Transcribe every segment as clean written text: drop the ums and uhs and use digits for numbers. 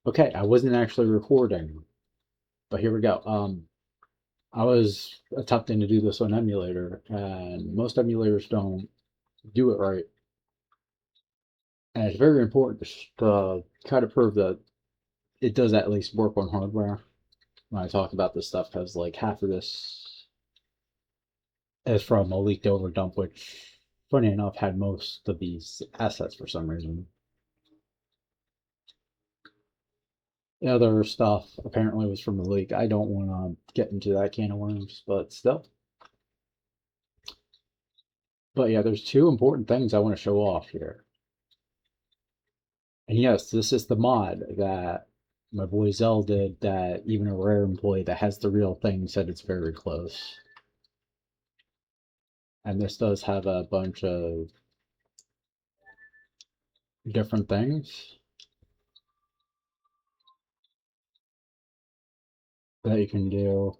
Okay, I wasn't actually recording, but here we go. I was attempting to do this on emulator, and most emulators don't do it right. And it's very important to kind of prove that it does at least work on hardware when I talk about this stuff, because like half of this is from a leaked over dump, which, funny enough, had most of these assets for some reason. The other stuff apparently was from the leak. I don't want to get into that can of worms, but still. But yeah, there's two important things I want to show off here. And yes, this is the mod that my boy Zell did that even a rare employee that has the real thing said it's very close. And this does have a bunch of different things that you can do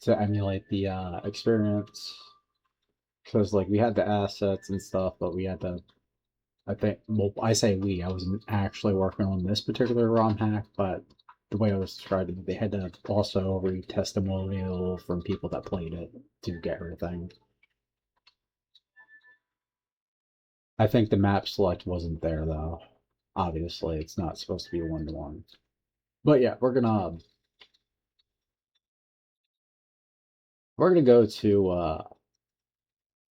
to emulate the experience. Because like we had the assets and stuff, but we had to, I think, well, I say we, I wasn't actually working on this particular ROM hack, but the way I was describing it, they had to also read testimonial from people that played it to get everything. I think the map select wasn't there though. Obviously, it's not supposed to be one-to-one. But yeah, we're gonna go to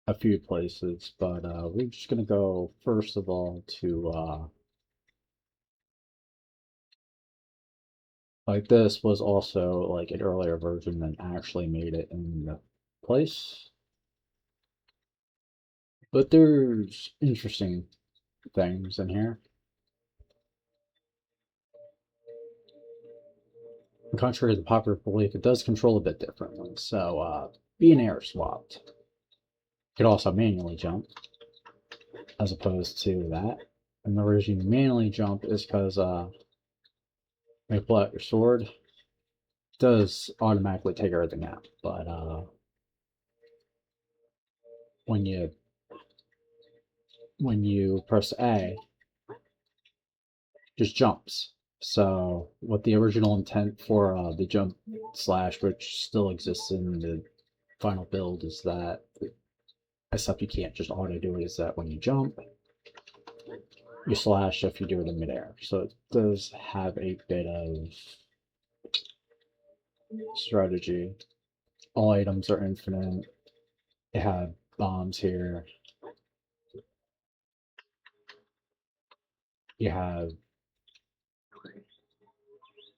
a few places, but we're just gonna go first of all to like this was also like an earlier version that actually made it in the place. But there's interesting things in here. Contrary to the popular belief, it does control a bit differently. So being air swapped. You could also manually jump as opposed to that. And the reason you manually jump is because when you pull out your sword, it does automatically take everything out. But when you press A, just jumps. So what the original intent for the jump slash, which still exists in the final build, is that except you can't just auto do it, is that when you jump, you slash if you do it in midair. So it does have a bit of strategy. All items are infinite. It had bombs here. You have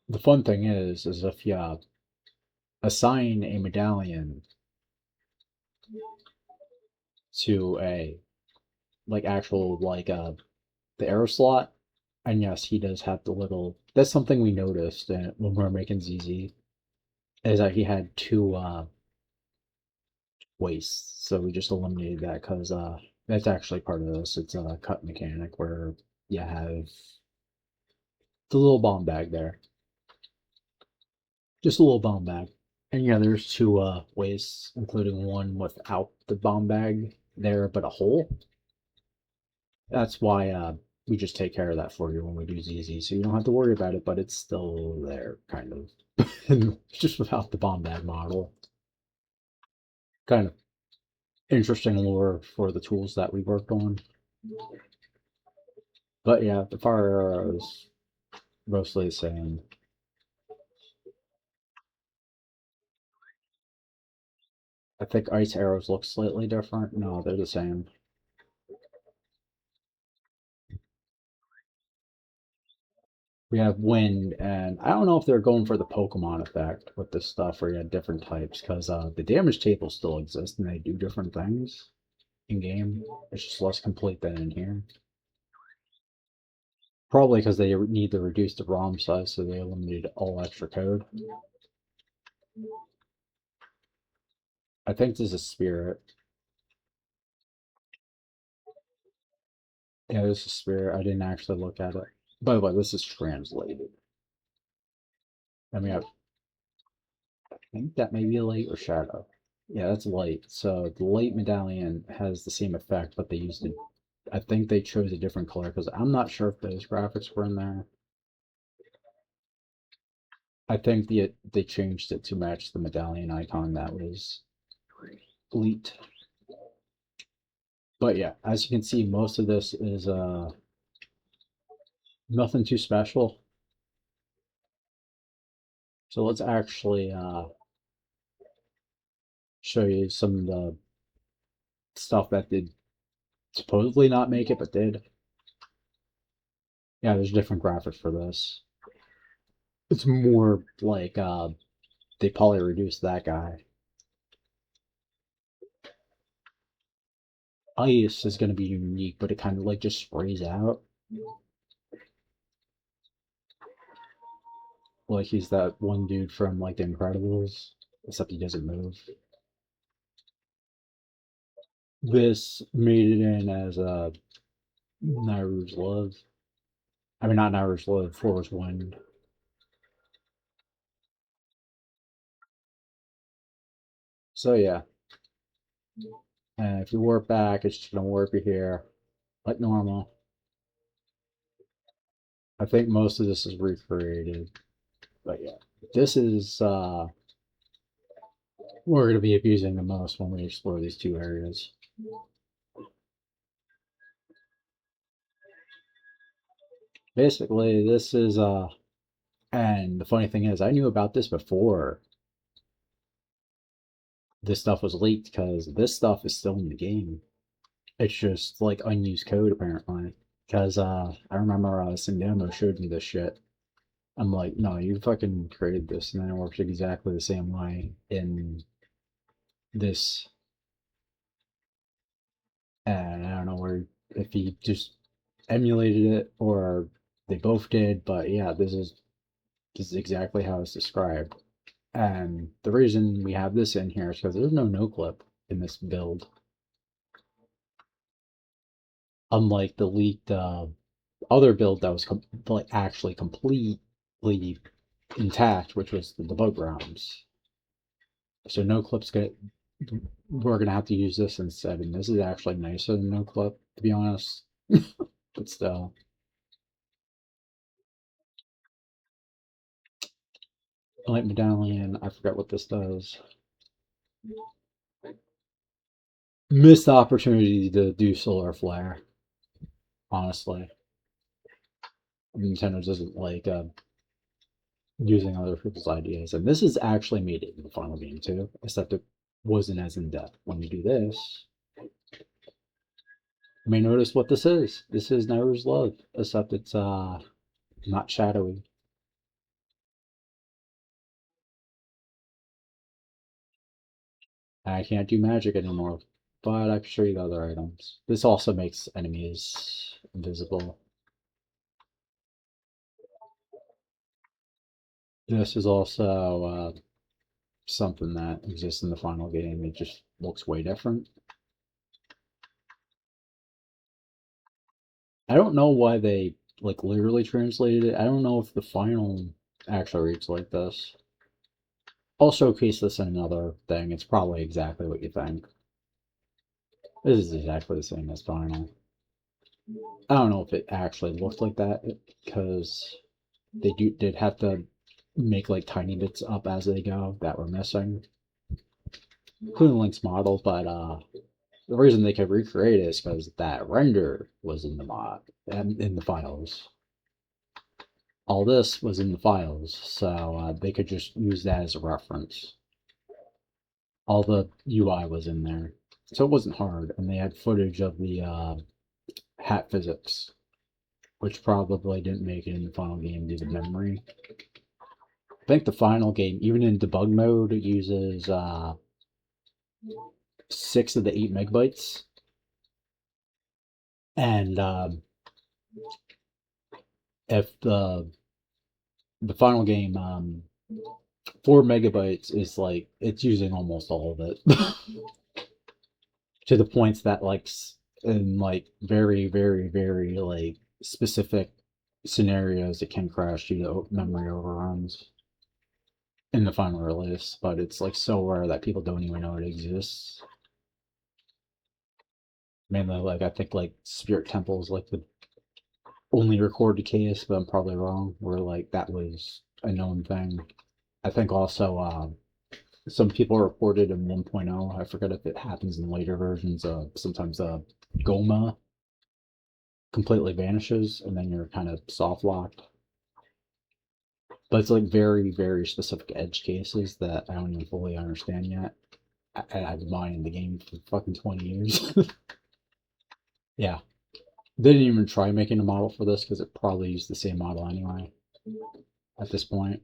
the fun thing is if you assign a medallion to a like actual like the arrow slot, and yes, he does have the little. That's something we noticed when we were making ZZ, is that he had two wastes, so we just eliminated that because that's actually part of this. It's a cut mechanic where you have the little bomb bag there, just a little bomb bag. And yeah, there's two wastes, including one without the bomb bag there, but a hole. That's why we just take care of that for you when we do ZZ, so you don't have to worry about it, but it's still there, kind of. Just without the bomb bag model. Kind of interesting lore for the tools that we worked on. But yeah, the fire arrows mostly the same. I think ice arrows look slightly different. No, they're the same. We have wind, and I don't know if they're going for the Pokemon effect with this stuff where you have different types, because the damage tables still exist and they do different things in game. It's just less complete than in here. Probably because they need to reduce the ROM size, so they eliminated all extra code. I think this is Spirit. Yeah, this is Spirit. I didn't actually look at it. By the way, this is translated. I mean, I think that may be light or shadow. Yeah, that's light. So the light medallion has the same effect, but they used it. I think they chose a different color because I'm not sure if those graphics were in there. I think they changed it to match the medallion icon that was leaked. But yeah, as you can see, most of this is nothing too special. So let's actually show you some of the stuff that did supposedly not make it, but did. Yeah, there's different graphics for this. It's more like they probably reduced that guy. Ice is going to be unique, but it kind of like just sprays out. Like he's that one dude from like The Incredibles, except he doesn't move. This made it in as Nairu's Love. I mean, not Nairu's Love, Floor's Wind. So yeah, and if you warp back, it's just gonna warp you here, like normal. I think most of this is recreated, but yeah, this is we're gonna be abusing the most when we explore these two areas. Basically, this is and the funny thing is, I knew about this before this stuff was leaked because this stuff is still in the game. It's just like unused code apparently. Because I remember Singamo showed me this shit. I'm like, no, you fucking created this, and then it works exactly the same way in this. And I don't know where if he just emulated it or they both did, but yeah, this is exactly how it's described. And the reason we have this in here is because there's no clip in this build, unlike the leaked other build that was like actually completely intact, which was the debug rounds. So no clips get. We're gonna have to use this instead, and this is actually nicer than no clip, to be honest. But still, Light Medallion. I forgot what this does. Missed opportunity to do Solar Flare. Honestly, Nintendo doesn't like using other people's ideas, and this is actually made it in the final game too, except it wasn't as in depth. When you do this, you may notice what this is. This is Nairu's Love, except it's not shadowy. I can't do magic anymore, but I can show you the other items. This also makes enemies invisible. This is also something that exists in the final game. It just looks way different. I don't know why they like literally translated it. I don't know if the final actually reads like this. I'll showcase this in another thing. It's probably exactly what you think. This is exactly the same as final. I don't know if it actually looked like that because they did have to make like tiny bits up as they go that were missing, including Link's model. But the reason they could recreate it is because that render was in the mod and in the files. All this was in the files, so they could just use that as a reference. All the UI was in there, so it wasn't hard. And they had footage of the hat physics, which probably didn't make it in the final game due to memory. I think the final game, even in debug mode, it uses 6 of the 8 megabytes. And if the final game 4 megabytes is like it's using almost all of it to the points that like in like very like specific scenarios it can crash due to memory overruns in the final release, but it's like so rare that people don't even know it exists. Mainly like I think like Spirit Temple is like the only recorded case, but I'm probably wrong, where like that was a known thing. I think also some people reported in 1.0. I forget if it happens in later versions. Sometimes Goma completely vanishes, and then you're kind of soft locked. But it's like very, very specific edge cases that I don't even fully understand yet. I've been mining the game for fucking 20 years. Yeah. They didn't even try making a model for this because it probably used the same model anyway at this point.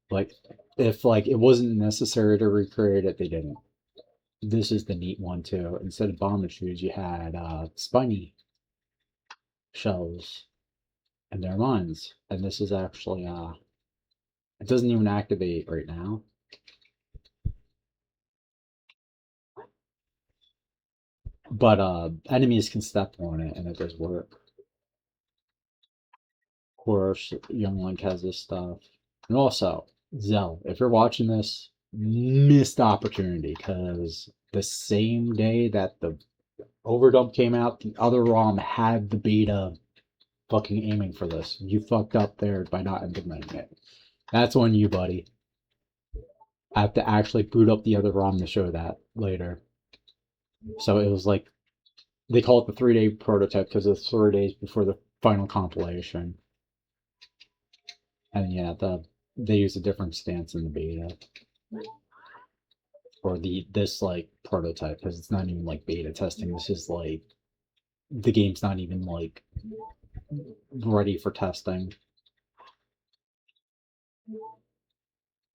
Like, if like it wasn't necessary to recreate it, they didn't. This is the neat one too. Instead of bomber shoes, you had spiny shells, and they're mines. And this is actually it doesn't even activate right now. But enemies can step on it and it does work. Of course, Young Link has this stuff. And also, Zell, if you're watching this, missed opportunity because the same day that the overdump came out, the other ROM had the beta fucking aiming for this. You fucked up there by not implementing it. That's on you, buddy. I have to actually boot up the other ROM to show that later. So it was like, they call it the 3-day prototype because it's 3 days before the final compilation. And yeah, they use a different stance in the beta. Or this like prototype, because it's not even like beta testing. This is like the game's not even like ready for testing.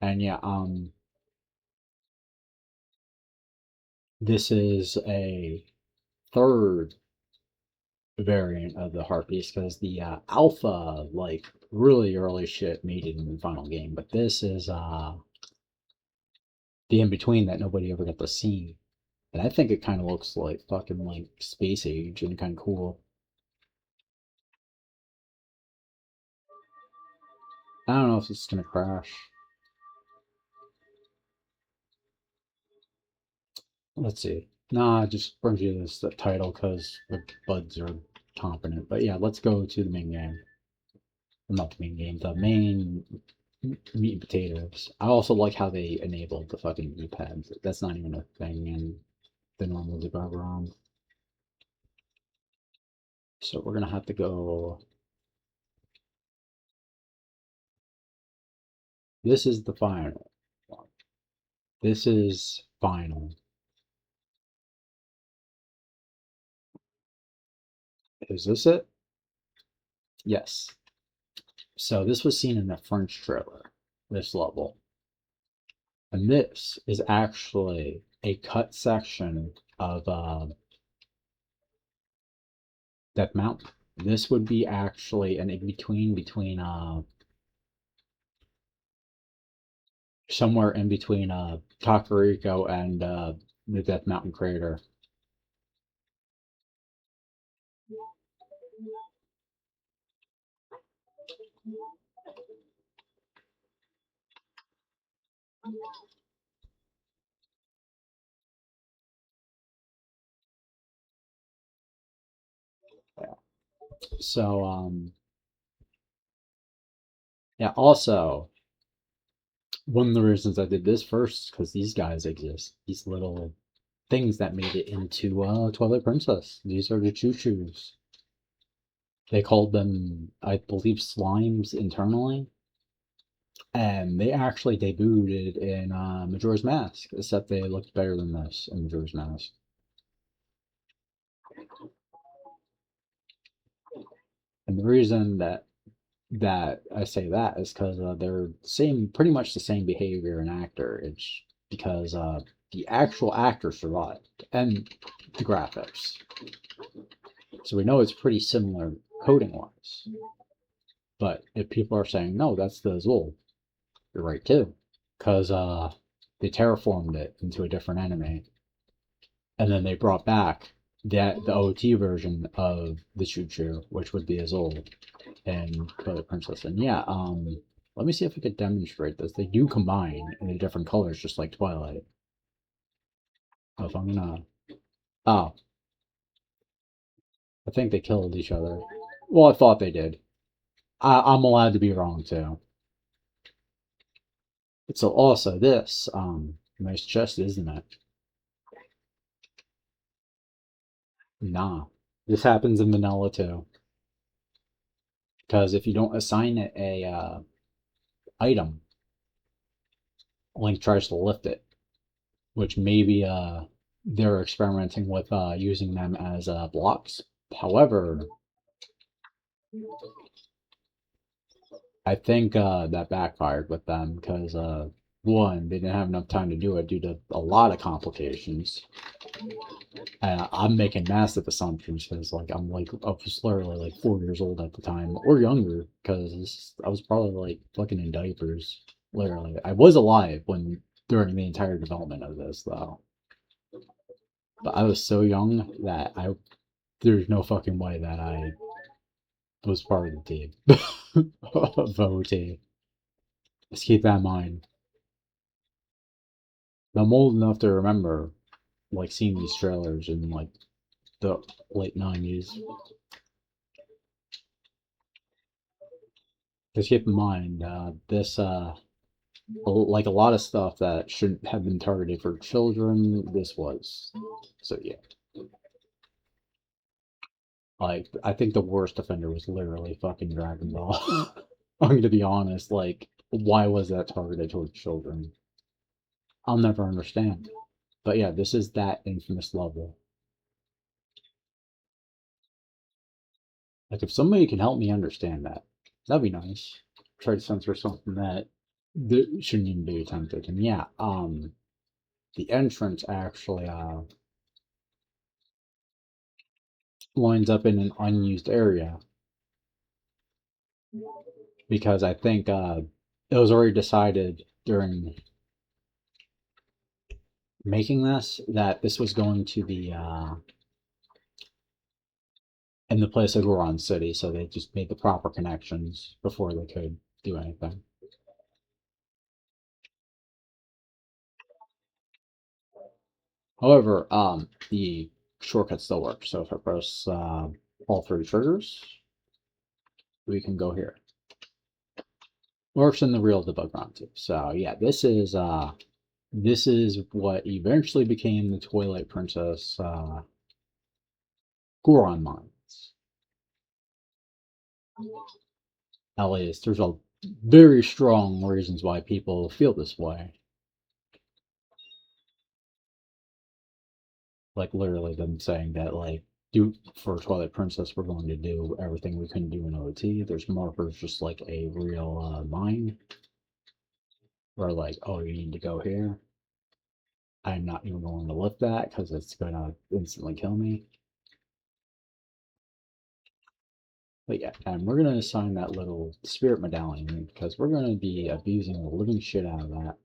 And yeah, this is a third variant of the heart piece because the alpha, like really early shit, made it in the final game, but this is the in between that nobody ever got to see. And I think it kind of looks like fucking like Space Age and kind of cool. I don't know if it's gonna crash. Let's see. Nah, it just brings you this the title because the buds are competent. But yeah, let's go to the main game. Well, not the main game, the main meat and potatoes. I also like how they enabled the fucking E-pads. That's not even a thing in the normal debug ROM. So we're gonna have to go. This is the final one. This is final. Is this it? Yes. So this was seen in the French trailer, this level. And this is actually a cut section of Death Mountain. This would be actually an in-between between somewhere in between Kakariko and the Death Mountain crater. Yeah. So yeah, also one of the reasons I did this first because these guys exist. These little things that made it into Twilight Princess. These are the choo-choos. They called them, I believe, slimes internally. And they actually debuted in Majora's Mask, except they looked better than this in Majora's Mask. And the reason that I say that is because they're pretty much the same behavior and actor. It's because the actual actor survived and the graphics, so we know it's pretty similar coding wise. But if people are saying no, that's the Azul, you're right too, because they terraformed it into a different anime, and then they brought back the OT version of the Choo Choo, which would be Azul and Twilight Princess. And yeah, let me see if I could demonstrate this. They do combine in the different colors, just like Twilight. Oh, if I'm gonna, oh, I think they killed each other. Well, I thought they did. I'm allowed to be wrong too. So also this, nice chest, isn't it? Nah. This happens in vanilla too. Because if you don't assign it a item, Link tries to lift it, which maybe they're experimenting with using them as blocks. However, I think that backfired with them because one, they didn't have enough time to do it due to a lot of complications. And I'm making massive assumptions because I was literally like 4 years old at the time or younger because I was probably like fucking in diapers. Literally, I was alive when during the entire development of this though, but I was so young that I there's no fucking way that I was part of the team of OT. Just keep that in mind. I'm old enough to remember like seeing these trailers in like the late 90s. Just keep in mind, this like a lot of stuff that shouldn't have been targeted for children, this was. So yeah, like I think the worst offender was literally fucking Dragon Ball. I'm gonna be honest, like why was that targeted towards children? I'll never understand. But yeah, this is that infamous level. Like if somebody can help me understand that, that'd be nice. Try to censor something that shouldn't even be attempted. And yeah, the entrance actually lines up in an unused area because I think it was already decided during making this that this was going to be in the place of Goron City, so they just made the proper connections before they could do anything. However, the shortcut still works. So if I press all three triggers, we can go here. Works in the real debug run too. So yeah, this is what eventually became the Twilight Princess Goron mines. At least there's a very strong reasons why people feel this way. Like literally them saying that like do for Twilight Princess we're going to do everything we couldn't do in OT. There's markers just like a real mine. Where like, oh you need to go here. I'm not even going to lift that because it's gonna instantly kill me. But yeah, and we're gonna assign that little spirit medallion because we're gonna be abusing the living shit out of that.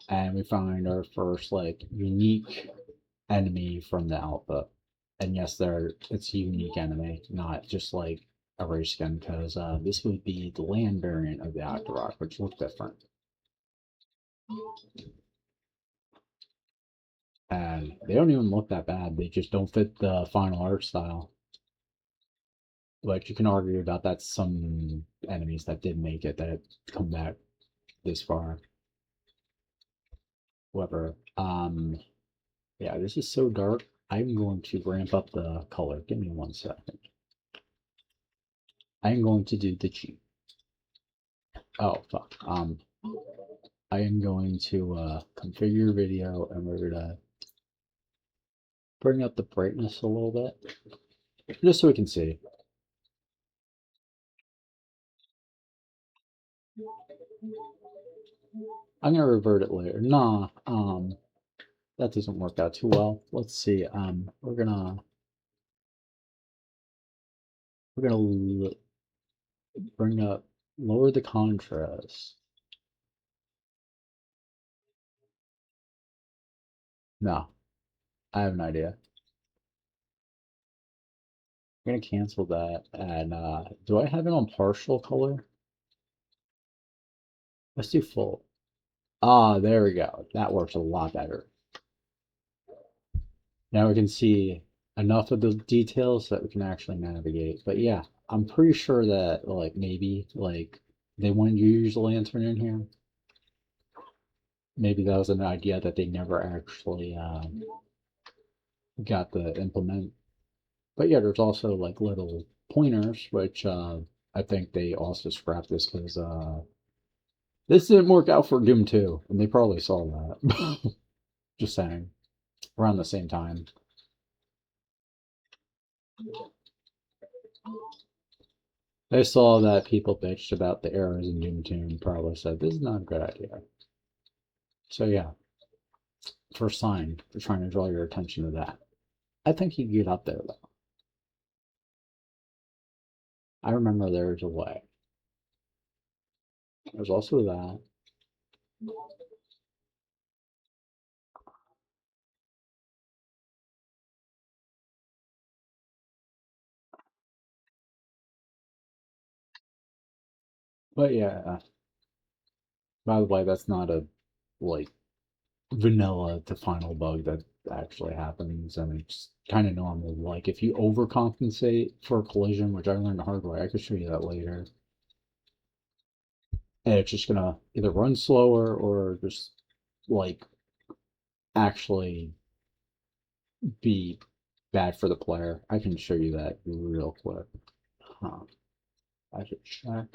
And we find our first like unique enemy from the alpha. And yes, it's a unique enemy, not just like a race skin, because this would be the land variant of the Octorok, which look different. And they don't even look that bad. They just don't fit the final art style. Like you can argue about that some enemies that did make it that come back this far. However, yeah, this is so dark. I'm going to ramp up the color. Give me 1 second. I'm going to do the cheat. Oh fuck. I am going to configure video and we're gonna bring up the brightness a little bit just so we can see. I'm gonna revert it later. Nah, that doesn't work out too well. Let's see. We're gonna bring up lower the contrast. No, I have an idea. I'm gonna cancel that and do I have it on partial color? Let's do full. Ah, there we go. That works a lot better. Now we can see enough of the details that we can actually navigate. But yeah, I'm pretty sure that like maybe like they wanted you to use the lantern in here. Maybe that was an idea that they never actually got to implement. But yeah, there's also like little pointers, which I think they also scrapped this because this didn't work out for Doom 2, and they probably saw that. Just saying, around the same time. They saw that people bitched about the errors in Doom 2 and probably said, this is not a good idea. So yeah, first sign for trying to draw your attention to that. I think you get up there though. I remember there's a way. There's also that. But yeah, by the way, that's not a like vanilla to final bug that actually happens, and it's kind of normal. Like if you overcompensate for a collision, which I learned the hard way, I could show you that later, and it's just gonna either run slower or just like actually be bad for the player. I can show you that real quick. Huh. I should check.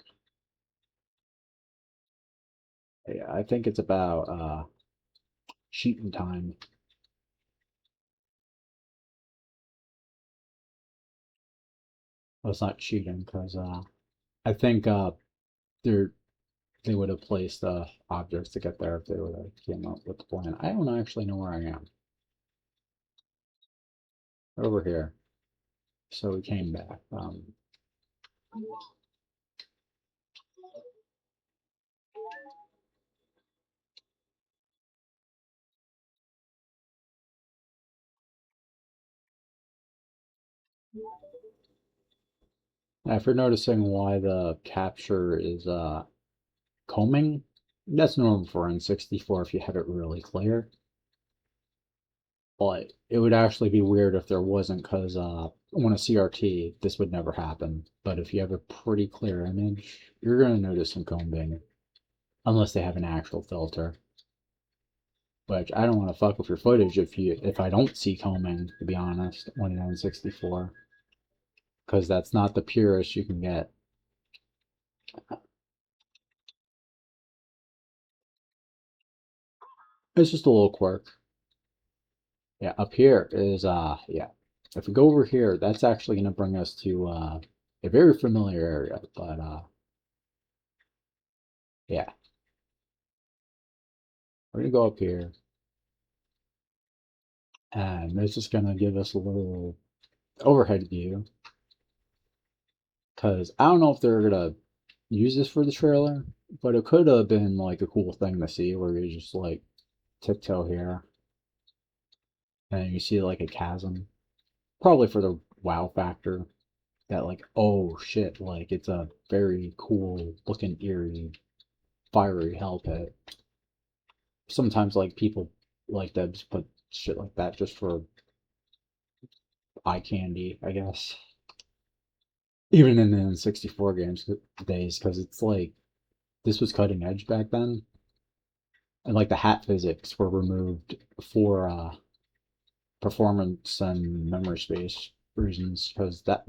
Yeah, I think it's about cheating time. Well, it's not cheating because I think they're they would have placed objects to get there if they would have came up with the plan. I don't actually know where I am. Over here. So we came back. If you're noticing why the capture is combing, that's normal for N64 if you have it really clear. But it would actually be weird if there wasn't, because on a CRT, this would never happen. But if you have a pretty clear image, you're going to notice some combing, unless they have an actual filter. Which I don't want to fuck with your footage if I don't see combing, to be honest, on an N64, because that's not the purest you can get. It's just a little quirk. Yeah, up here is yeah. If we go over here, that's actually going to bring us to a very familiar area, but yeah. We're going to go up here, and this is going to give us a little overhead view, because I don't know if they're going to use this for the trailer, but it could have been like a cool thing to see where you just like tiptoe here, and you see like a chasm, probably for the wow factor that like, oh shit, like it's a very cool looking eerie fiery hell pit. Sometimes like people like to put shit like that just for eye candy, I guess. Even in the 64 games days, because it's like this was cutting edge back then, and like the hat physics were removed for performance and memory space reasons, because that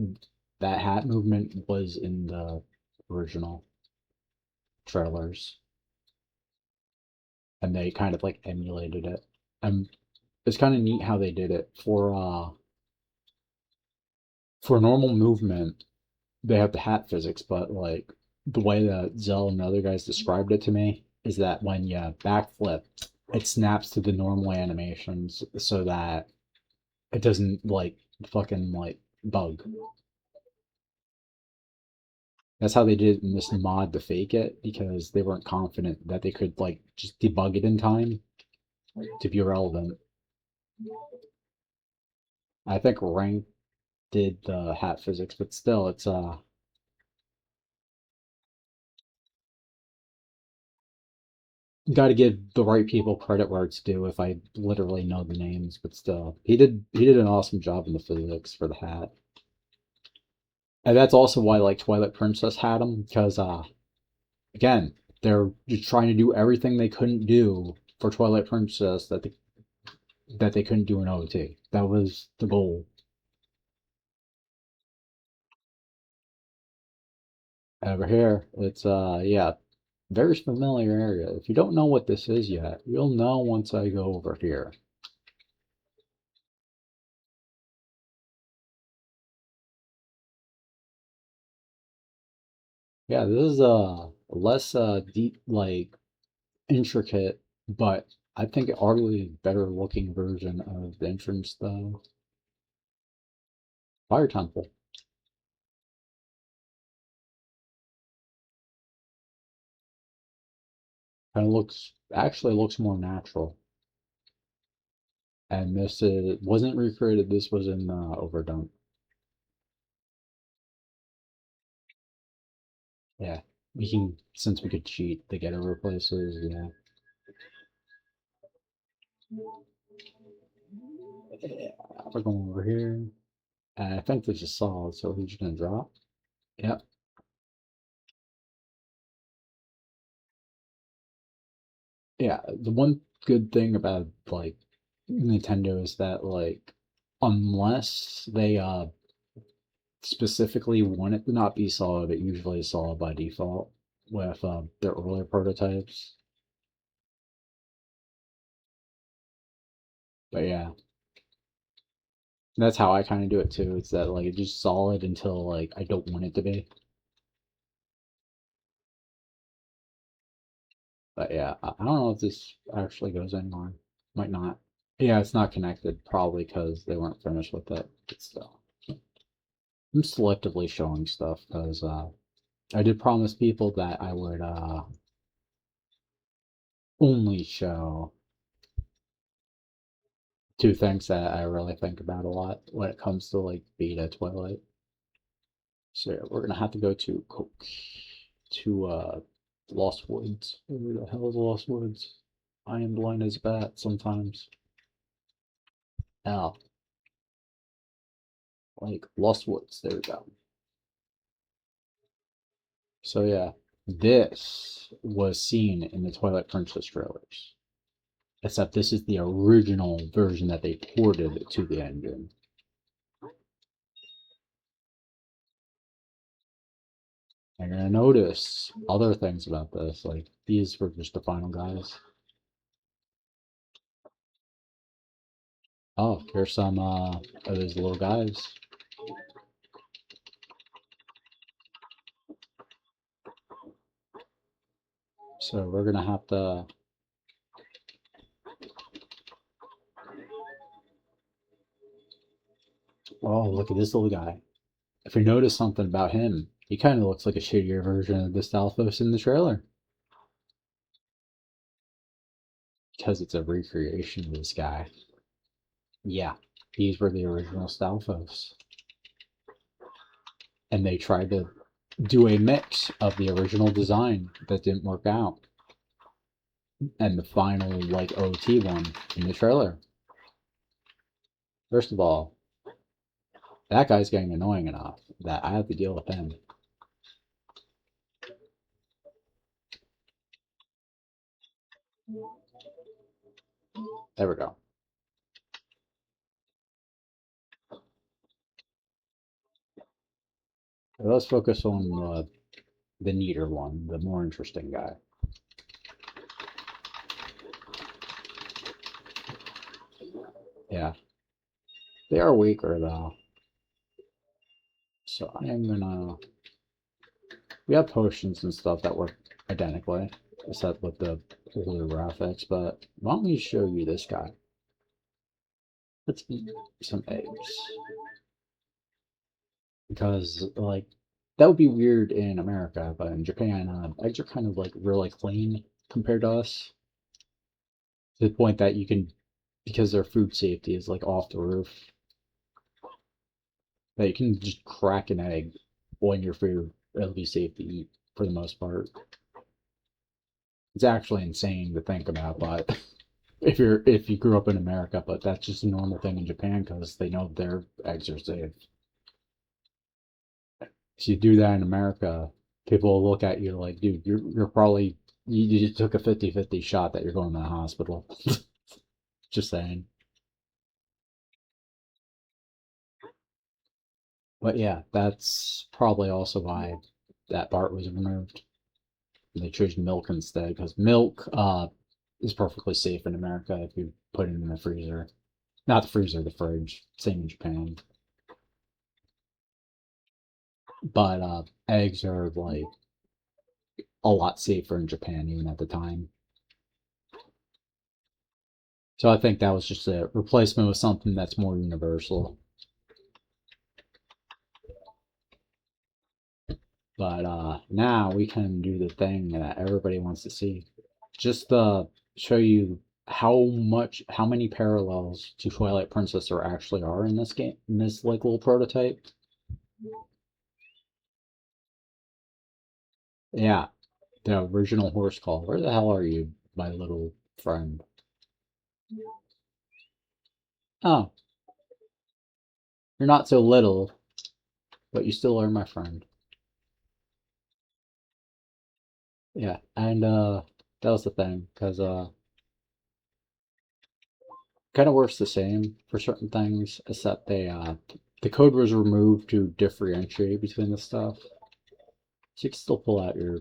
hat movement was in the original trailers, and they kind of like emulated it. And it's kind of neat how they did it for normal movement. They have the hat physics, but like the way that Zell and the other guys described it to me is that when you backflip, it snaps to the normal animations so that it doesn't like fucking like bug. That's how they did it in this mod to fake it, because they weren't confident that they could like just debug it in time to be relevant. I think Rank did the hat physics, but still, it's got to give the right people credit where it's due. If I literally know the names, but still, he did an awesome job in the physics for the hat, and that's also why like Twilight Princess had him because again they're just trying to do everything they couldn't do for Twilight Princess that they couldn't do in OT. That was the goal. Over here, it's yeah, very familiar area. If you don't know what this is yet, you'll know once I go over here. Yeah, this is a less deep, like intricate, but I think arguably a better looking version of the entrance though. Fire Temple. Kind of looks actually looks more natural. And this wasn't recreated. This was in Overdone. Yeah, we can since we could cheat to get over places. Yeah, yeah. We're going over here, and I think this is solid. So we're just gonna drop. Yep. Yeah. The one good thing about like Nintendo is that like unless they specifically want it to not be solid, it usually is solid by default with their earlier prototypes. But yeah, that's how I kind of do it too. It's that like it's just solid until like I don't want it to be. But yeah, I don't know if this actually goes anymore. Might not. Yeah, it's not connected, probably because they weren't finished with it. But still, I'm selectively showing stuff because I did promise people that I would only show two things that I really think about a lot when it comes to like beta Twilight. So yeah, we're gonna have to go to Coke to Lost Woods. Where the hell is Lost Woods? I am blind as a bat sometimes. Now, like Lost Woods. There we go. So yeah, this was seen in the Twilight Princess trailers. Except this is the original version that they ported to the engine. And you're gonna notice other things about this, like these were just the final guys. Oh, here's some of those little guys. So we're gonna have to. Oh, look at this little guy. If you notice something about him, he kind of looks like a shittier version of the Stalfos in the trailer. Because it's a recreation of this guy. Yeah, these were the original Stalfos. And they tried to do a mix of the original design that didn't work out and the final like OT one in the trailer. First of all, that guy's getting annoying enough that I have to deal with him. There we go. Let's focus on the neater one, the more interesting guy. Yeah, they are weaker though. So I am gonna. We have potions and stuff that work identically, except with the older graphics. But why don't we show you this guy? Let's eat some eggs because like that would be weird in America, but in Japan, eggs are kind of like really clean compared to us. To the point that you can, because their food safety is like off the roof, that you can just crack an egg on your food. It'll be safe to eat for the most part. It's actually insane to think about, but if you grew up in America, but that's just a normal thing in Japan because they know their eggs are safe. If you do that in America, people will look at you like, dude, you're probably you just took a 50-50 shot that you're going to the hospital. Just saying. But yeah, that's probably also why that part was removed. They chose milk instead because milk is perfectly safe in America if you put it in the freezer. Not the freezer, the fridge. Same in Japan. But eggs are like a lot safer in Japan even at the time. So I think that was just a replacement with something that's more universal. But now we can do the thing that everybody wants to see. Just show you how many parallels to Twilight Princess there actually are in this game, in this like little prototype. Yeah, the original horse call. Where the hell are you, my little friend? Oh, you're not so little, but you still are my friend. Yeah, and that was the thing, because kind of works the same for certain things, except the code was removed to differentiate between the stuff. So you can still pull out your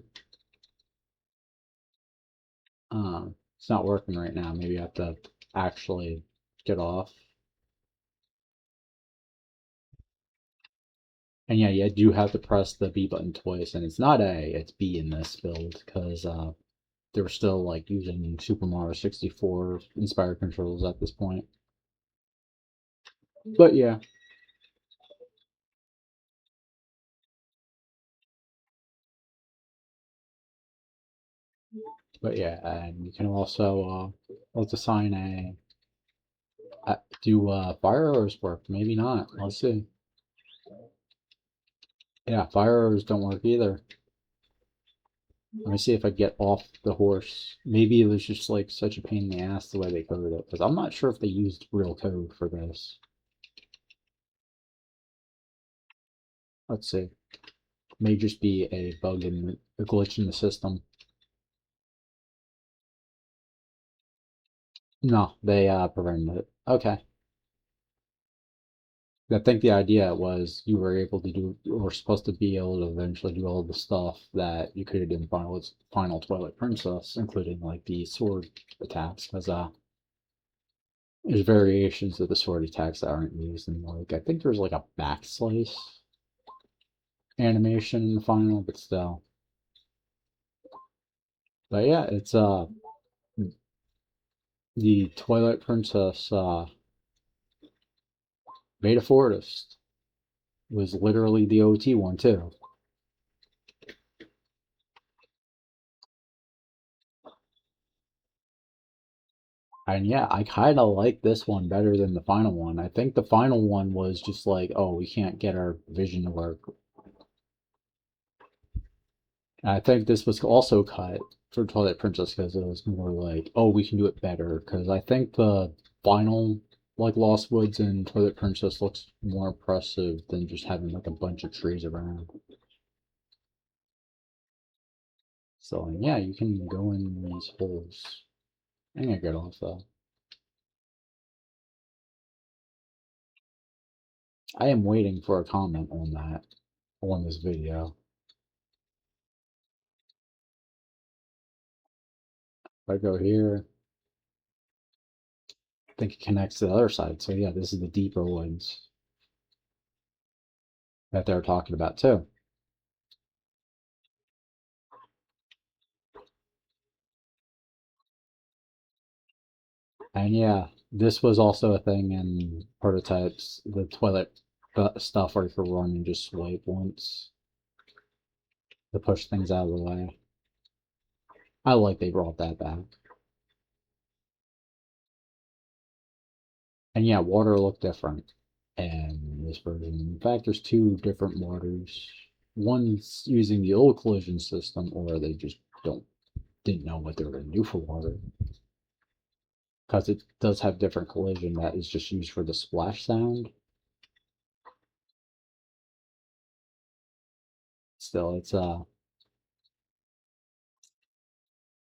it's not working right now. Maybe I have to actually get off. And yeah, you do have to press the B button twice, and it's not A, it's B in this build, because they were still like using Super Mario 64 inspired controls at this point. But yeah, and you can also let's assign do fire arrows work? Maybe not. Let's see. Yeah, fire arrows don't work either. Let me see if I get off the horse. Maybe it was just like such a pain in the ass the way they coded it, because I'm not sure if they used real code for this. Let's see. May just be a bug in a glitch in the system. No, they prevented it. Okay. I think the idea was you were able to do, or supposed to be able to eventually do all the stuff that you could have done in Final Twilight Princess, including like the sword attacks, because there's variations of the sword attacks that aren't used, and like I think there's like a backslice animation in the final, but still. But yeah, it's the Twilight Princess Beta Forest was literally the OT one too. And yeah, I kind of like this one better than the final one. I think the final one was just like, oh, we can't get our vision to work. And I think this was also cut for Twilight Princess because it was more like, oh, we can do it better. Because I think the final, like Lost Woods and Twilight Princess, looks more impressive than just having like a bunch of trees around. So yeah, you can go in these holes. I'm gonna get off though. I am waiting for a comment on that, on this video. If I go here, I think it connects to the other side. So yeah, this is the deeper woods that they're talking about too. And yeah, this was also a thing in prototypes, the toilet stuff where you could run and just swipe once to push things out of the way. I like they brought that back. And yeah, water looked different in this version. In fact, there's two different waters. One's using the old collision system, or they just don't. didn't know what they were going to do for water. Because it does have different collision that is just used for the splash sound. Still, it's I'm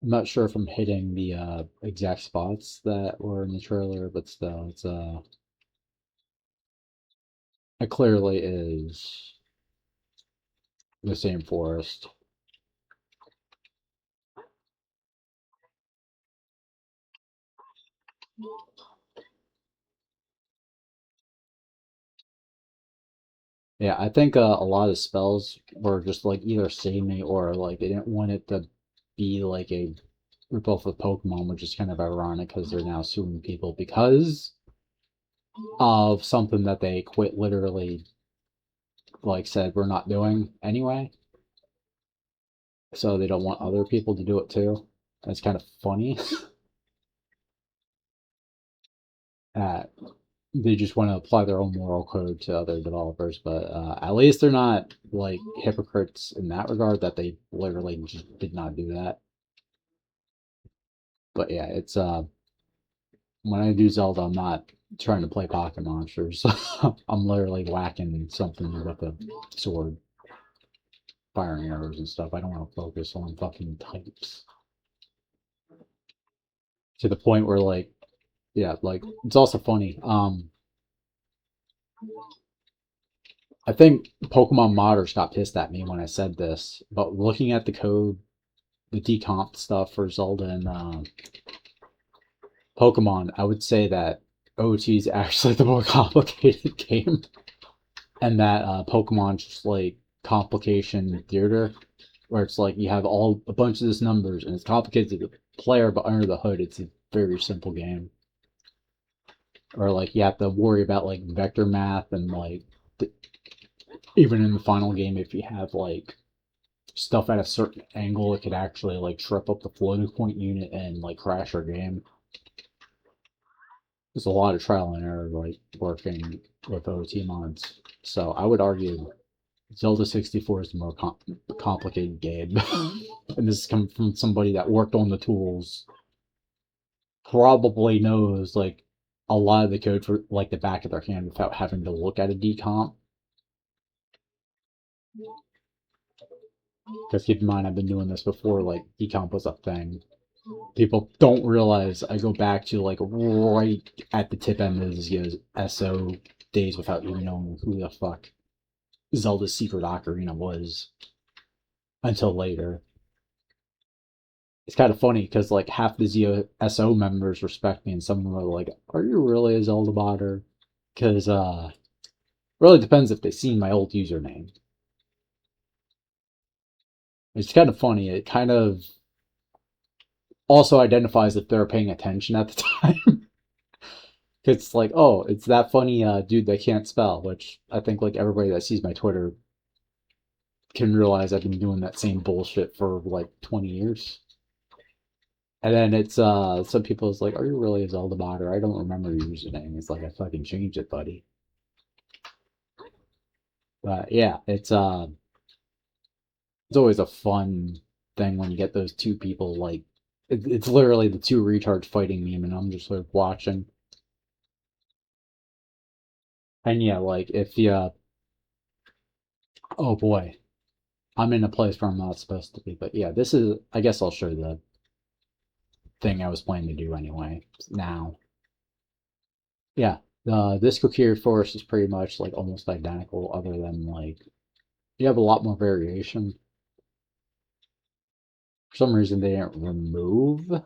not sure if I'm hitting the exact spots that were in the trailer, but still, it clearly is the same forest. Yeah, I think a lot of spells were just like either samey or like they didn't want it to be like a ripoff of Pokemon, which is kind of ironic because they're now suing people because of something that they quite literally like said we're not doing anyway. So they don't want other people to do it too. That's kind of funny. uh, they just want to apply their own moral code to other developers, but at least they're not like hypocrites in that regard that they literally just did not do that. But yeah, it's when I do Zelda, I'm not trying to play pocket monsters. I'm literally whacking something with a sword, firing arrows and stuff. I don't want to focus on fucking types to the point where like yeah, like it's also funny. I think Pokemon modders got pissed at me when I said this, but looking at the code, the decomp stuff for Zelda and Pokemon, I would say that OT is actually the more complicated game, and that Pokemon's just like complication theater, where it's like you have all a bunch of these numbers and it's complicated to the player, but under the hood, it's a very simple game. Or like you have to worry about like vector math and like the, even in the final game, if you have like stuff at a certain angle, it could actually like trip up the floating point unit and like crash your game. There's a lot of trial and error like working with OT mods. So I would argue Zelda 64 is the more complicated game. And this is coming from somebody that worked on the tools, probably knows like a lot of the code for like the back of their hand without having to look at a decomp. Because keep in mind, I've been doing this before like decomp was a thing. People don't realize I go back to like right at the tip end of this SO days without even knowing who the fuck Zelda's Secret Ocarina was until later. It's kind of funny because like half the ZSO members respect me and some of them are like, are you really a Zelda botter? Because really depends if they've seen my old username. It's kind of funny. It kind of also identifies if they're paying attention at the time. It's like, oh, it's that funny dude that can't spell, which I think like everybody that sees my Twitter can realize I've been doing that same bullshit for like 20 years. And then it's some people's like, are you really a Zelda modder? I don't remember your username. It's like I fucking changed it, buddy. But yeah, it's always a fun thing when you get those two people like it's literally the two retards fighting meme and I'm just like watching. And yeah, like if you oh boy, I'm in a place where I'm not supposed to be, but yeah, this is I guess I'll show the thing I was planning to do anyway. Now. Yeah. This Kokiri forest is pretty much like almost identical other than like you have a lot more variation. For some reason they didn't remove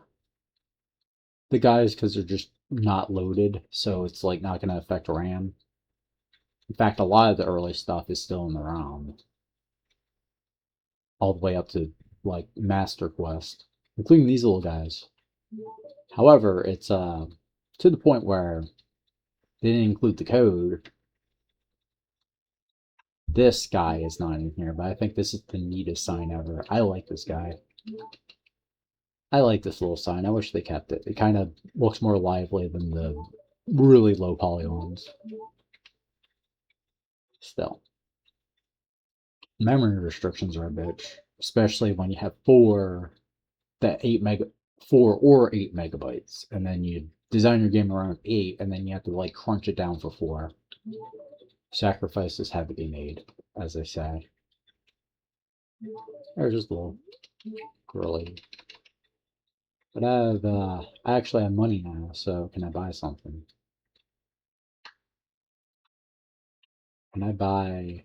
the guys because they're just not loaded, so it's like not gonna affect RAM. In fact, a lot of the early stuff is still in the ROM, all the way up to like Master Quest, including these little guys. However, it's to the point where they didn't include the code. This guy is not in here, but I think this is the neatest sign ever. I like this guy. I like this little sign. I wish they kept it. It kind of looks more lively than the really low poly ones. Still, memory restrictions are a bitch, especially when you have four that 4 or 8 megabytes, and then you design your game around 8, and then you have to like crunch it down for 4. Sacrifices had to be made, as I say. They're just a little girly. But I actually have money now, so can I buy something? Can I buy?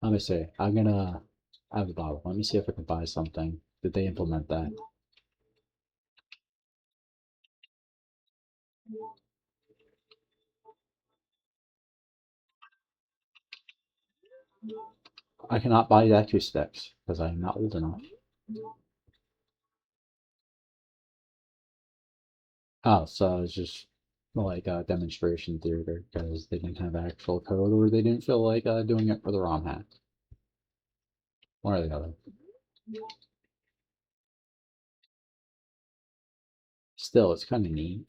Let me see. I have a bottle. Let me see if I can buy something. Did they implement that? I cannot buy that 2 sticks because I'm not old enough. Oh, so it's just like a demonstration theater because they didn't have actual code or they didn't feel like doing it for the ROM hack. One or the other. Still, it's kind of neat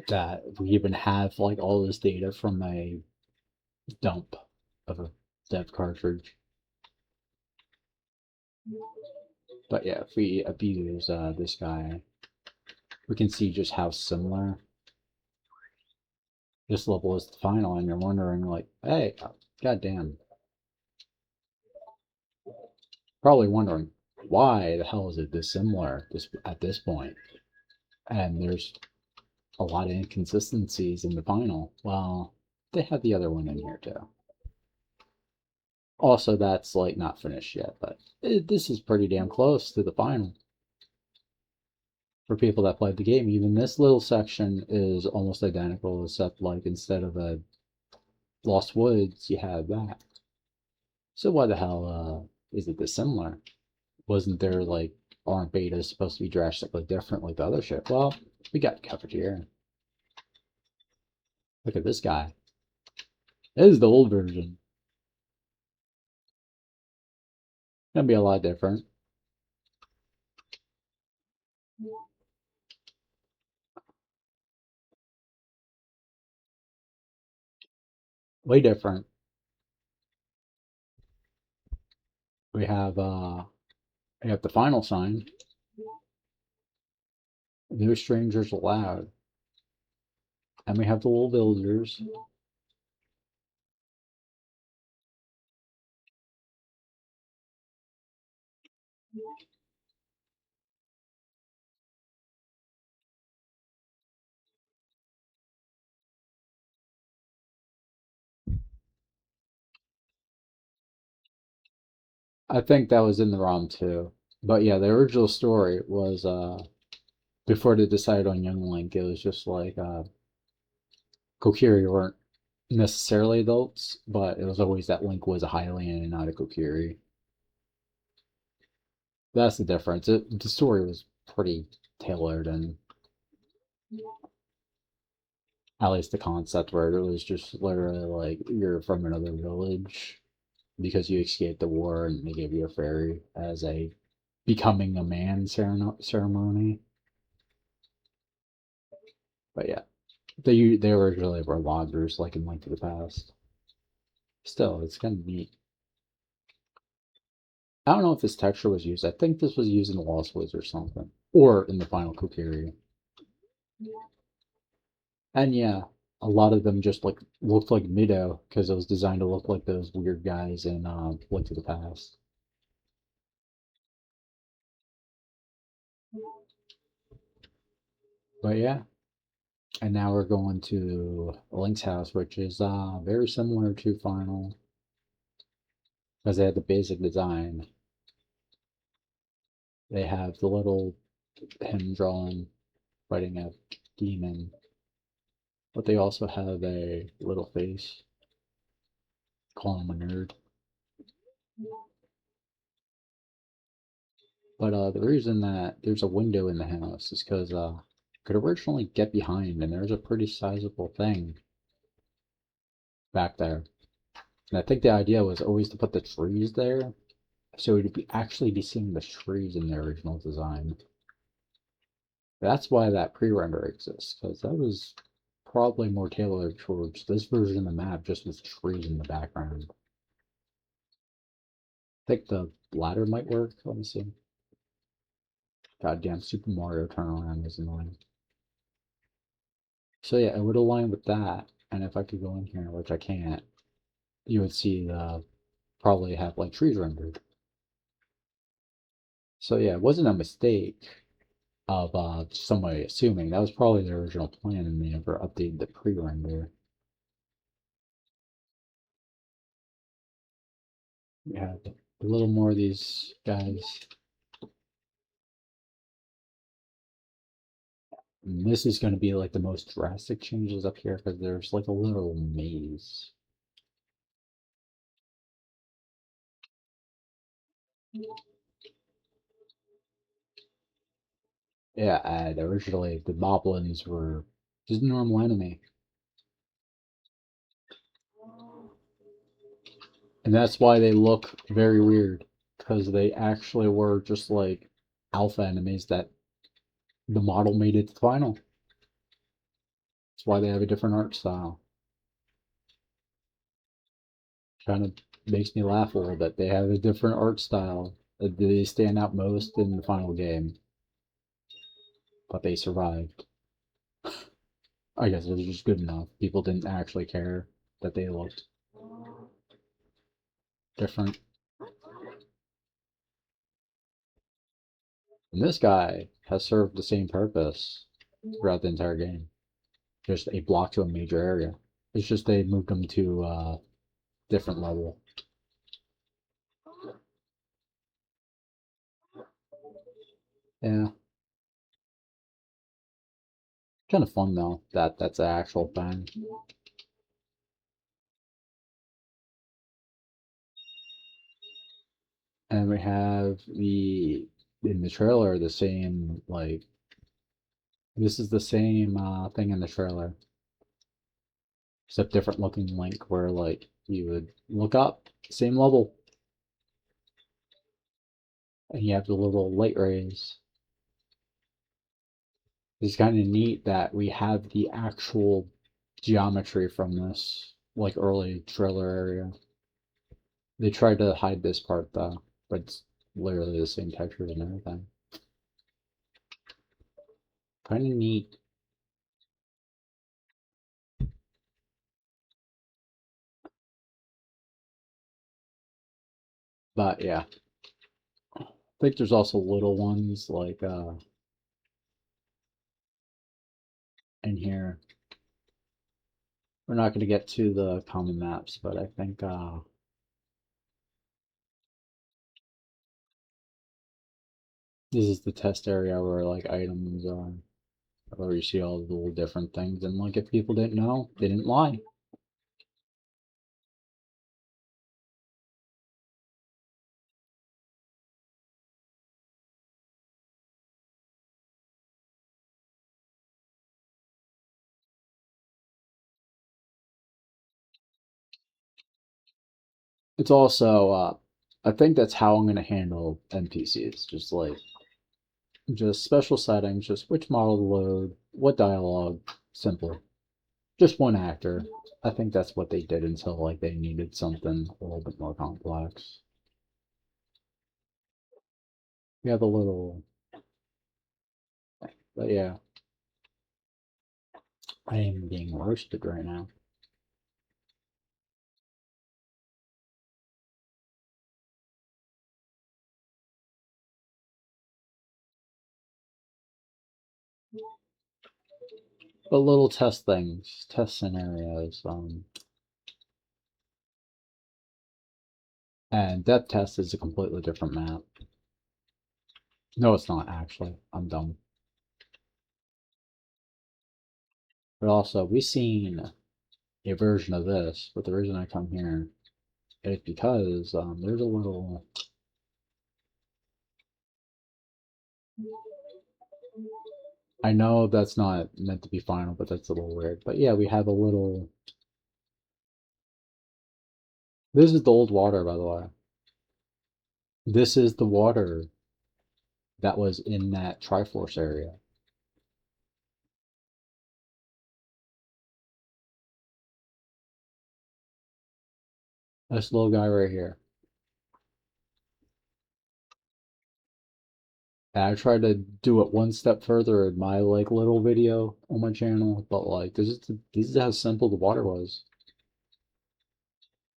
that we even have like all this data from a dump of a dev cartridge. But yeah, if we abuse this guy, we can see just how similar this level is to the final, and you're wondering like, hey, goddamn, probably wondering why the hell is it this similar at this point? And there's a lot of inconsistencies in the final. Well, they have the other one in here too. Also, that's like not finished yet, but this is pretty damn close to the final. For people that played the game, even this little section is almost identical, except like instead of a Lost Woods, you have that. So why the hell is it this similar? Wasn't there like aren't betas supposed to be drastically different like the other shit? Well, we got covered here. Look at this guy. This is the old version. Gonna be a lot different. Way different. We have the final sign. No strangers allowed. And we have the little villagers. I think that was in the ROM too. But yeah, the original story was before they decided on Young Link, it was just like Kokiri weren't necessarily adults, but it was always that Link was a Hylian and not a Kokiri. That's the difference. The story was pretty tailored, and at least the concept where it was just literally like you're from another village because you escaped the war and they gave you a fairy as a becoming a man ceremony. But yeah, they originally were loggers like in Link to the Past. Still, it's kind of neat. I don't know if this texture was used. I think this was used in the Lost Woods or something, or in the final Kokiri. And yeah, a lot of them just like looked like Mido because it was designed to look like those weird guys in Link to the Past. But yeah, and now we're going to Link's house, which is very similar to Final because they had the basic design. They have the little him drawn fighting a demon, but they also have a little face calling him a nerd. But the reason that there's a window in the house is because could originally get behind, and there's a pretty sizable thing back there. And I think the idea was always to put the trees there, so you'd actually be seeing the trees in the original design. That's why that pre-render exists, because that was probably more tailored towards this version of the map, just with trees in the background. I think the ladder might work. Let me see. Goddamn Super Mario turnaround is annoying. So yeah, it would align with that. And if I could go in here, which I can't, you would see the probably have like trees rendered. So yeah, it wasn't a mistake of somebody assuming. That was probably the original plan and they never updated the pre-render. We had a little more of these guys. And this is going to be like the most drastic changes up here because there's like a little maze. Yeah, and originally the moblins were just a normal enemy. And that's why they look very weird. Because they actually were just like alpha enemies that the model made it to final. That's why they have a different art style. Kind of makes me laugh a little bit. They have a different art style. They stand out most in the final game. But they survived. I guess it was just good enough. People didn't actually care that they looked different. And this guy has served the same purpose throughout the entire game. Just a block to a major area. It's just they moved him to a different level. Yeah, kind of fun though. That's an actual thing. And we have the in the trailer the same like this is the same thing in the trailer, except different looking Link where like you would look up, same level, and you have the little light rays. It's kind of neat that we have the actual geometry from this like early trailer area. They tried to hide this part though, but it's literally the same textures and everything. Kind of neat. But yeah, I think there's also little ones like in here. We're not going to get to the common maps, but I think this is the test area where like items are, where you see all the little different things. And like if people didn't know, they didn't lie. It's also I think that's how I'm going to handle NPCs. Just special settings, just which model to load, what dialogue, simple. Just one actor. I think that's what they did until like they needed something a little bit more complex. We have a little, but yeah, I am being roasted right now. But little test things, test scenarios, and depth test is a completely different map. No, it's not actually. I'm dumb. But also, we've seen a version of this, but the reason I come here is because there's a little. I know that's not meant to be final, but that's a little weird. But yeah, we have a little. This is the old water, by the way. This is the water that was in that Triforce area. This little guy right here. And I tried to do it one step further in my like little video on my channel, but like this is how simple the water was.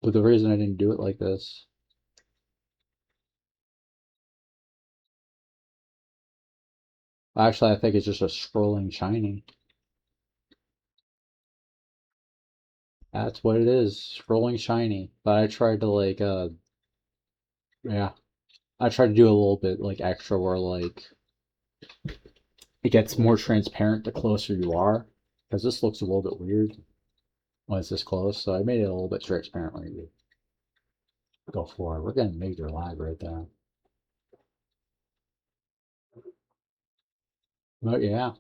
But the reason I didn't do it like this, actually, I think it's just a scrolling shiny. That's what it is, scrolling shiny. But I tried to like, yeah, I tried to do a little bit like extra where like it gets more transparent the closer you are, because this looks a little bit weird when it's this close. So I made it a little bit transparent when you go for it. We're getting major lag right there. But yeah,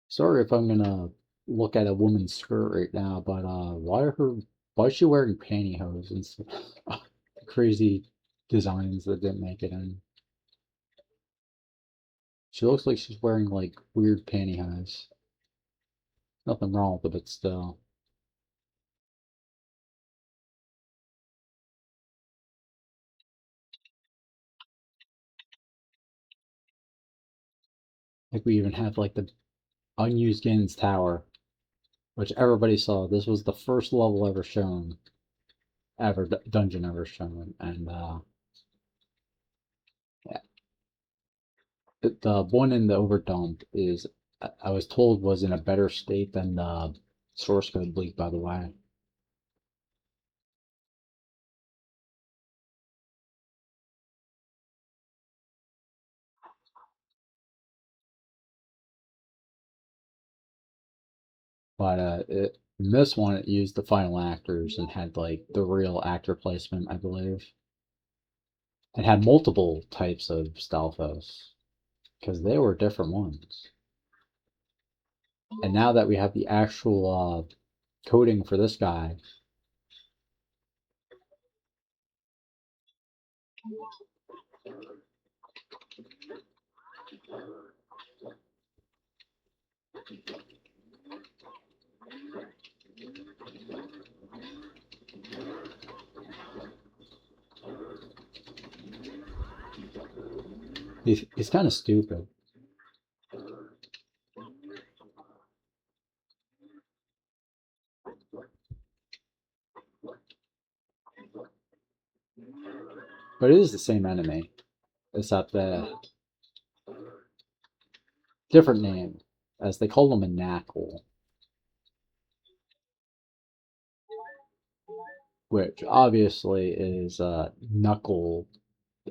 sorry if I'm gonna look at a woman's skirt right now, but why is she wearing pantyhose and some crazy designs that didn't make it in? She looks like she's wearing like weird pantyhose. Nothing wrong with it, but still. Like we even have like the unused Gaines Tower, which everybody saw. This was the first level ever shown, ever dungeon ever shown, and yeah, the one in the Overdump is I was told was in a better state than the source code leak. By the way, but in this one it used the final actors and had like the real actor placement, I believe. It had multiple types of Stalfos because they were different ones. And now that we have the actual coding for this guy, he's kind of stupid. But it is the same enemy, except the different name, as they call him a knackle, which obviously is knuckle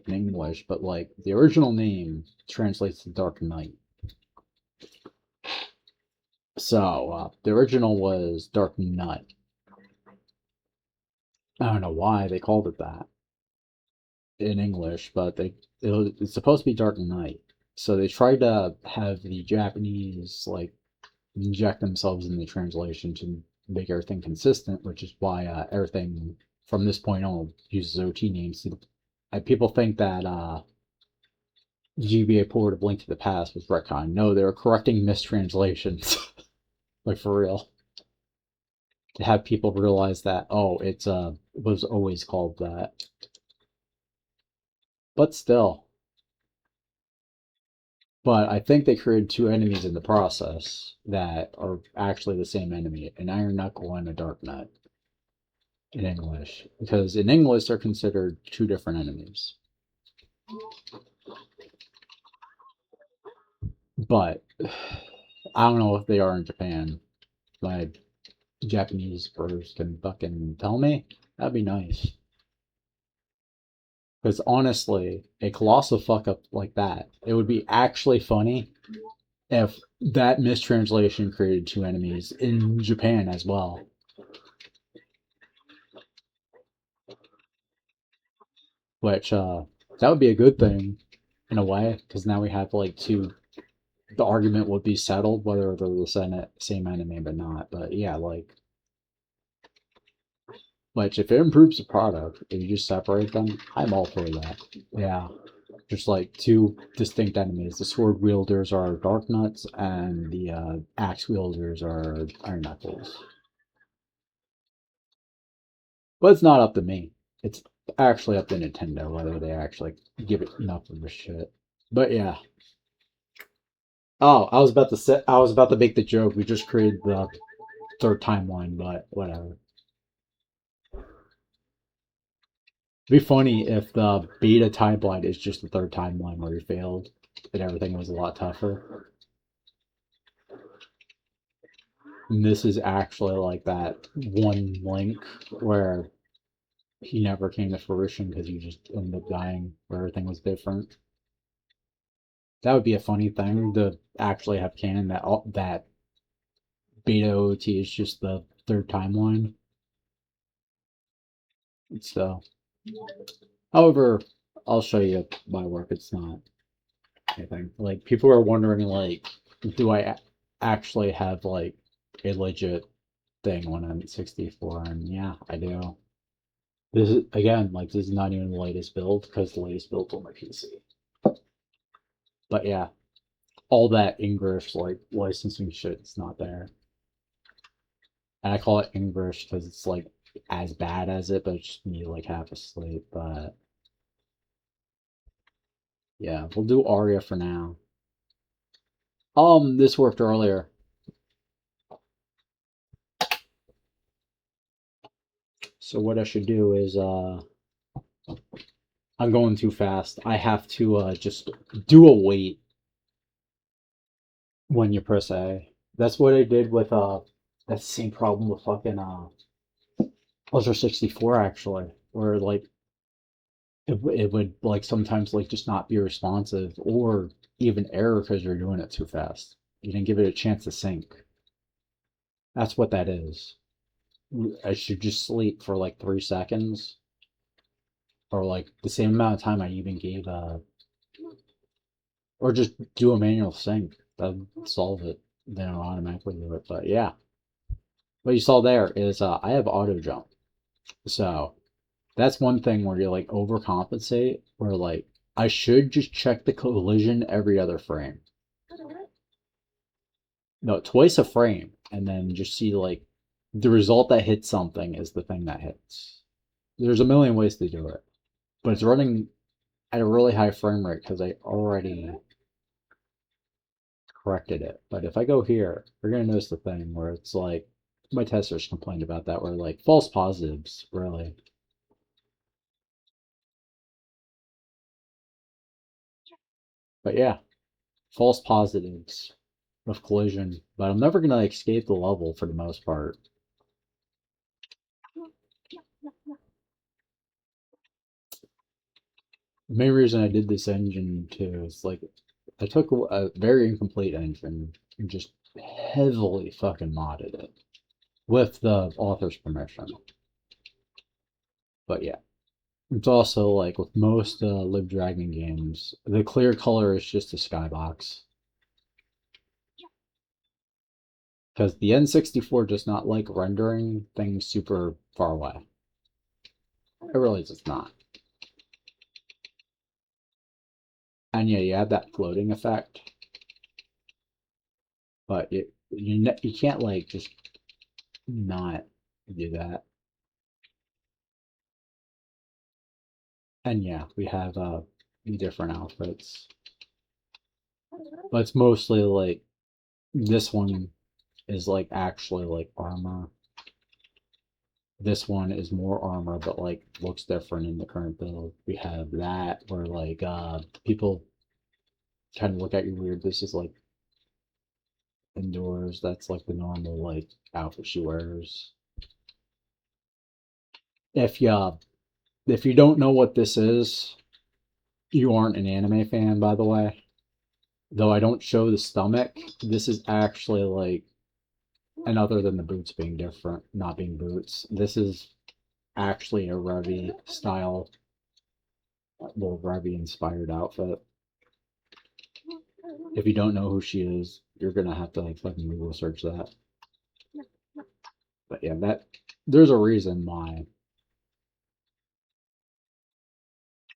in English, but like the original name translates to Dark Knight. So the original was Dark Nut. I don't know why they called it that in English, but it's supposed to be Dark Knight. So they tried to have the Japanese like inject themselves in the translation to make everything consistent, which is why everything from this point on uses OT names. People think that GBA port of Link to the Past was retcon. No, they were correcting mistranslations. Like for real. To have people realize that, oh, it's was always called that. But still. But I think they created two enemies in the process that are actually the same enemy, an Iron Knuckle and a Dark Nut in English. Because in English they're considered two different enemies. But I don't know if they are in Japan. My Japanese brothers can fucking tell me. That'd be nice. Because honestly, a colossal fuck up like that, it would be actually funny if that mistranslation created two enemies in Japan as well. Which that would be a good thing in a way, because now we have like two. The argument would be settled whether they're the same enemy but not. But yeah, like if it improves the product, if you just separate them, I'm all for that. Yeah, just like two distinct enemies. The sword wielders are Dark Nuts, and the axe wielders are Iron Knuckles. But it's not up to me. It's actually up to Nintendo whether they actually give it enough of a shit. But yeah. Oh, I was about to make the joke. We just created the third timeline, but whatever. It'd be funny if the beta timeline is just the third timeline where you failed and everything was a lot tougher. And this is actually like that one link where he never came to fruition because he just ended up dying where everything was different. That would be a funny thing to actually have canon that that beta OT is just the third timeline. So, however, I'll show you my work. It's not anything. Like people are wondering, like, do I actually have like a legit thing when I'm at 64? And yeah, I do. This is again like this is not even the latest build because the latest build on my PC. But yeah, all that English like licensing shit is not there. And I call it English because it's like as bad as it, but it's just me like half asleep. But yeah, we'll do Aria for now. This worked earlier. So what I should do is I'm going too fast. I have to just do a wait when you press A. That's what I did with that's the same problem with fucking Ultra 64 actually, where like it would like sometimes like just not be responsive or even error because you're doing it too fast. You didn't give it a chance to sync. That's what that is. I should just sleep for like 3 seconds or like the same amount of time I even gave or just do a manual sync. That'll solve it. Then it'll automatically do it. But yeah. What you saw there is I have auto jump. So that's one thing where you like overcompensate, where like I should just check the collision every other frame. No, twice a frame, and then just see like the result that hits something is the thing that hits. There's a million ways to do it, but it's running at a really high frame rate because I already corrected it. But if I go here, you're gonna notice the thing where it's like my testers complained about that, where like false positives really. But yeah, false positives of collision. But I'm never gonna escape the level for the most part. The main reason I did this engine too is like I took a very incomplete engine and just heavily fucking modded it with the author's permission. But yeah, it's also like with most Live Dragon games, the clear color is just a skybox. Because the N64 does not like rendering things super far away. It really does not. And yeah, you have that floating effect, but you can't like just not do that. And yeah, we have different outfits, but it's mostly like this one is like actually like armor. This one is more armor, but like looks different in the current build. We have that where like people kind of look at you weird. This is like indoors. That's like the normal like outfit she wears. If you if you don't know what this is, you aren't an anime fan, by the way. Though I don't show the stomach, this is actually like, and other than the boots being different, not being boots, this is actually a Revy style, well, Revy inspired outfit. If you don't know who she is, you're gonna have to like fucking Google search that. But yeah, that there's a reason why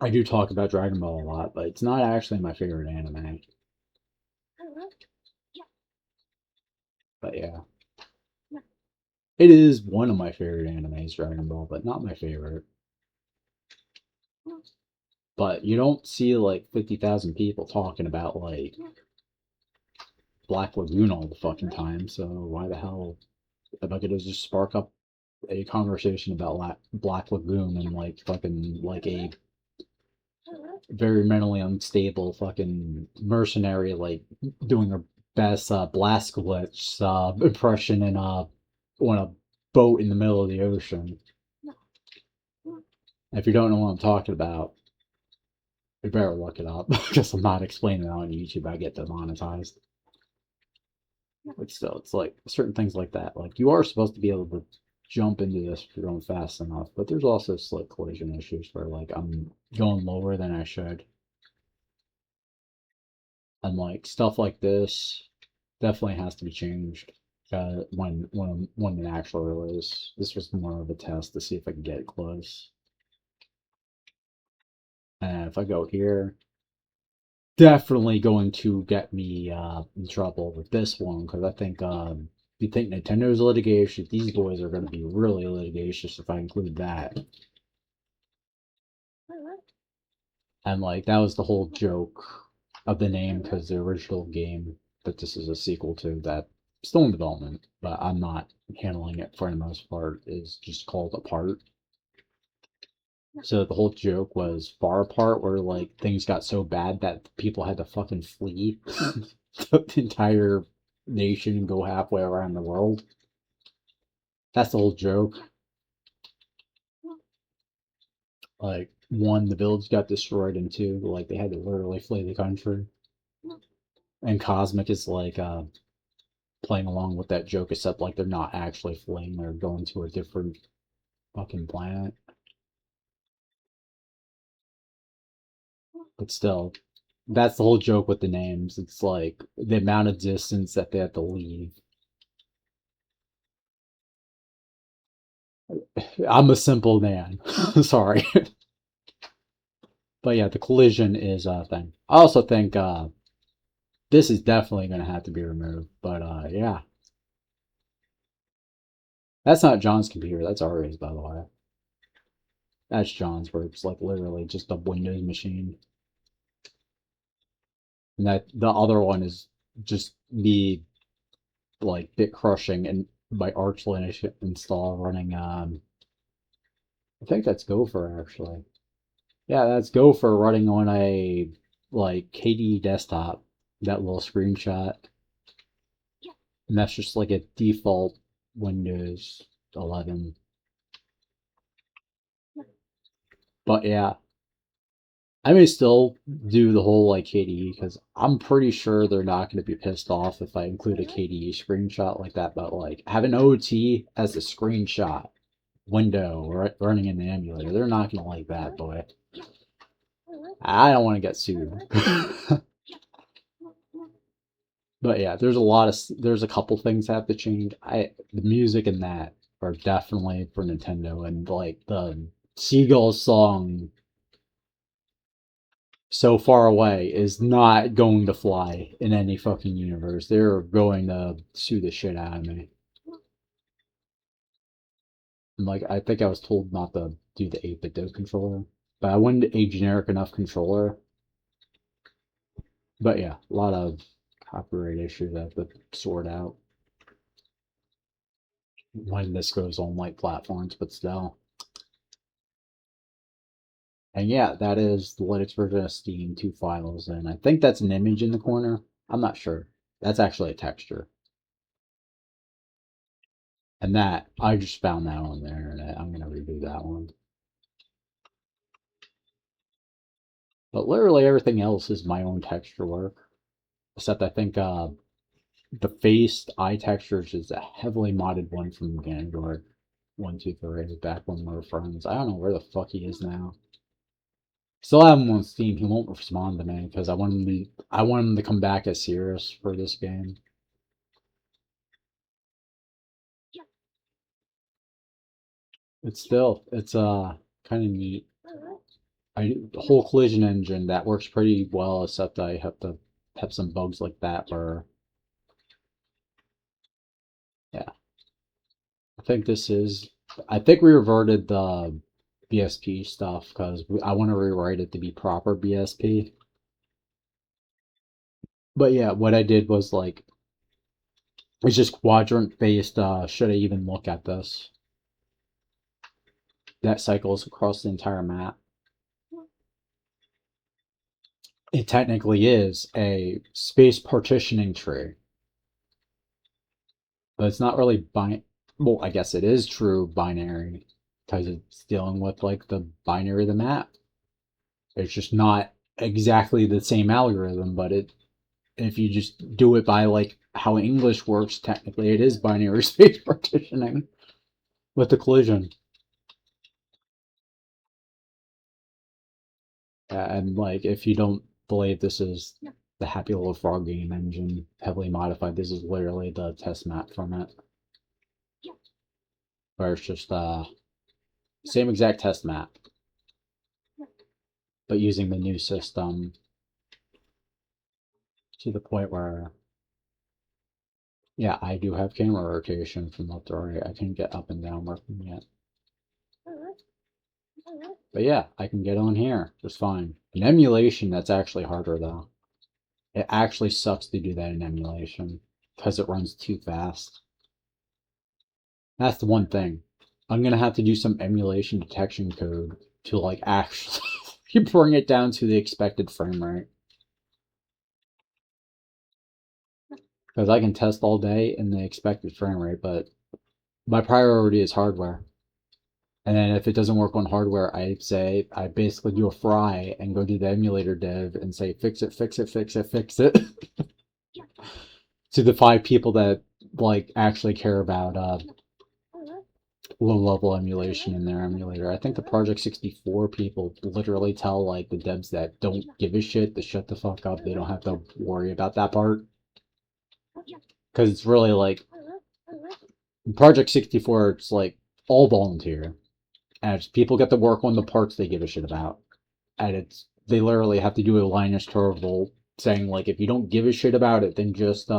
I do talk about Dragon Ball a lot, but it's not actually my favorite anime. But yeah. It is one of my favorite animes, Dragon Ball, but not my favorite. But you don't see like 50,000 people talking about like Black Lagoon all the fucking time. So why the hell if I could just spark up a conversation about Black Lagoon and like fucking like a very mentally unstable fucking mercenary like doing her best Blazkowicz impression in on a boat in the middle of the ocean. If you don't know what I'm talking about, you better look it up because I'm not explaining it on YouTube. I get demonetized. But still, it's like certain things like that. Like you are supposed to be able to jump into this if you're going fast enough, but there's also slick collision issues where like I'm going lower than I should. And like stuff like this definitely has to be changed when an actual release. This was more of a test to see if I can get close. And if I go here, definitely going to get me in trouble with this one because I think you think Nintendo's litigious, these boys are going to be really litigious if I include that. And like that was the whole joke of the name because the original game that this is a sequel to that still in development, but I'm not handling it for the most part is just called Apart. So the whole joke was Far Apart, where like things got so bad that people had to fucking flee the entire nation and go halfway around the world. That's the whole joke. Like one, the village got destroyed, and two, like they had to literally flee the country. And Cosmic is like playing along with that joke, except like they're not actually fleeing; they're going to a different fucking planet. But still, that's the whole joke with the names. It's like the amount of distance that they have to leave. I'm a simple man. Sorry. But yeah, the collision is a thing. I also think this is definitely going to have to be removed. But yeah, that's not John's computer. That's Ari's, by the way. That's John's, where it's like literally just a Windows machine. And that the other one is just me like bit crushing and my Arch Linux install running. I think that's Gopher actually. Yeah, that's Gopher running on a like KDE desktop. That little screenshot, and that's just like a default Windows 11. But yeah, I may still do the whole like KDE because I'm pretty sure they're not going to be pissed off if I include a KDE screenshot like that. But like have an OT as a screenshot window running in the emulator, they're not going to like that, boy. I don't want to get sued. But yeah, there's a couple things that have to change. The music and that are definitely for Nintendo, and like the Seagull song "So Far Away" is not going to fly in any fucking universe. They're going to sue the shit out of me. And like I think I was told not to do the 8-bit controller, but I wanted a generic enough controller. But yeah, a lot of copyright issues I have to sort out when this goes on like platforms, but still. And yeah, that is the Linux version of Steam, 2 files, and I think that's an image in the corner. I'm not sure. That's actually a texture. And that, I just found that on the internet. I'm going to redo that one. But literally everything else is my own texture work. Except I think the faced eye textures is a heavily modded one from Vanguard 123 back when we were friends. I don't know where the fuck he is now. Still have him on Steam. He won't respond to me because I want him to come back as serious for this game. It's kind of neat. The whole collision engine that works pretty well, except I have to have some bugs like that where yeah. I think this is I think we reverted the BSP stuff because I want to rewrite it to be proper BSP. But yeah, what I did was like it's just quadrant based. Should I even look at this? That cycles across the entire map. It technically is a space partitioning tree, but it's not really well, I guess it is true binary because it's dealing with like the binary of the map. It's just not exactly the same algorithm, but if you just do it by like how English works, technically it is binary space partitioning with the collision. And like if you don't believe this is the Happy Little Frog game engine heavily modified, this is literally the test map from it. Where it's just same exact test map, but using the new system to the point where, yeah, I do have camera rotation from left to right. I can get up and down working yet. But yeah, I can get on here just fine. In emulation, that's actually harder though. It actually sucks to do that in emulation because it runs too fast. That's the one thing. I'm gonna have to do some emulation detection code to like actually bring it down to the expected frame rate. Because I can test all day in the expected frame rate, but my priority is hardware. And then if it doesn't work on hardware, I say I basically do a fry and go do the emulator dev and say fix it, fix it, fix it, fix it. To the 5 people that like actually care about low level emulation in their emulator. I think the Project 64 people literally tell like the devs that don't give a shit to shut the fuck up. They don't have to worry about that part. Because it's really like Project 64, it's like all volunteer. And it's people get to work on the parts they give a shit about. And they literally have to do a Linus Torvald saying like if you don't give a shit about it, then just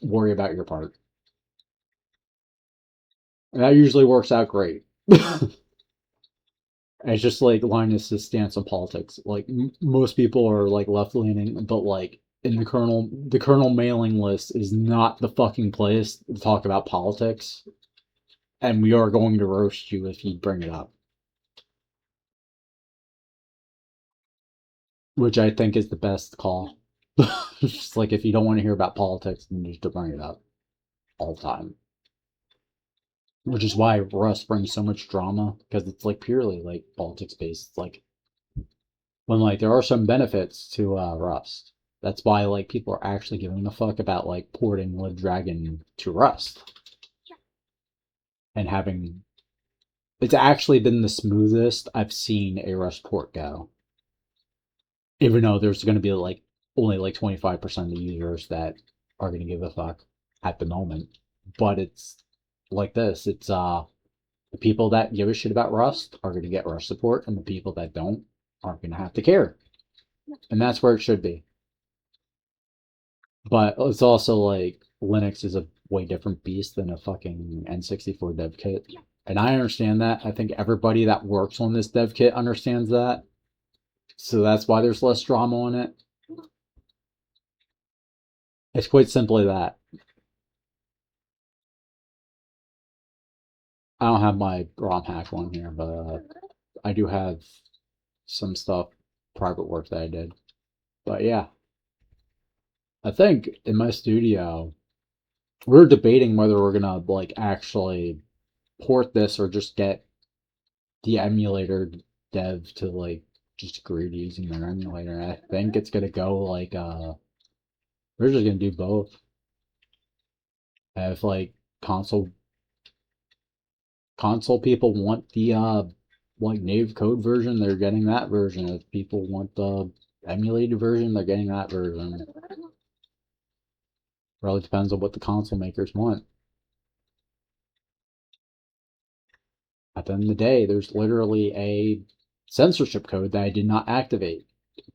worry about your part. And that usually works out great. It's just like Linus's stance on politics. Like most people are like left leaning, but like in the kernel mailing list is not the fucking place to talk about politics. And we are going to roast you if you bring it up. Which I think is the best call. Just like if you don't want to hear about politics, then just don't bring it up all the time. Which is why Rust brings so much drama, because it's like purely like politics based. It's like when like there are some benefits to Rust. That's why like people are actually giving a fuck about like porting LibDragon to Rust. And having it's actually been the smoothest I've seen a Rust port go. Even though there's going to be like only like 25% of the users that are going to give a fuck at the moment. But it's like this. It's the people that give a shit about Rust are going to get Rust support, and the people that don't aren't going to have to care. And that's where it should be. But it's also like Linux is a way different beast than a fucking N64 dev kit. And I understand that. I think everybody that works on this dev kit understands that. So that's why there's less drama on it. It's quite simply that. I don't have my ROM hack one here, but I do have some stuff, private work that I did. But yeah, I think in my studio, we're debating whether we're gonna like actually port this or just get the emulator dev to like just agree to using their emulator. I think it's gonna go like we're just gonna do both. If like console people want the like native code version, they're getting that version. If people want the emulated version, they're getting that version. Really depends on what the console makers want. At the end of the day, there's literally a censorship code that I did not activate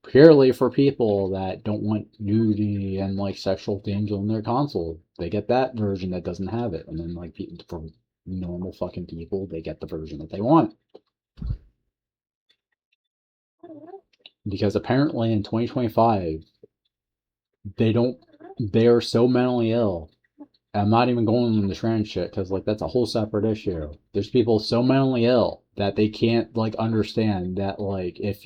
purely for people that don't want nudity and like sexual themes on their console. They get that version that doesn't have it, and then like people for normal fucking people, they get the version that they want. Because apparently in 2025 they don't they are so mentally ill. I'm not even going into the trans shit because like that's a whole separate issue. There's people so mentally ill that they can't like understand that like if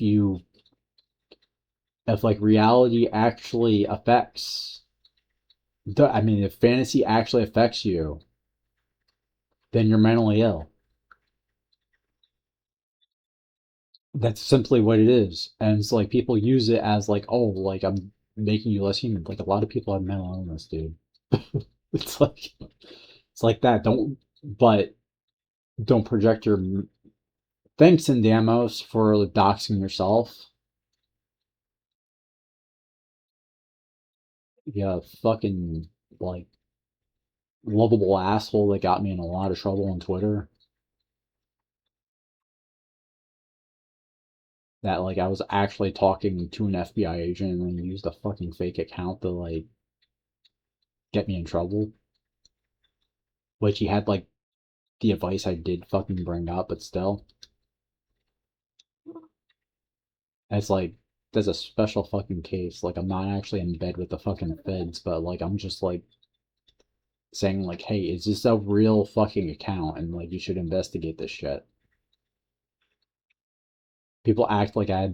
like reality actually affects I mean if fantasy actually affects you, then you're mentally ill. That's simply what it is. And it's like people use it as like, oh, like I'm making you less human. Like a lot of people have mental illness, dude. It's like it's like that. But don't project your thanks in Damos for doxing yourself. Yeah, fucking like lovable asshole that got me in a lot of trouble on Twitter. That like I was actually talking to an FBI agent and then used a fucking fake account to like get me in trouble. Which he had like the advice I did fucking bring up, but still. It's like there's a special fucking case. Like I'm not actually in bed with the fucking feds, but like I'm just like saying like, hey, is this a real fucking account? And like you should investigate this shit. People act like I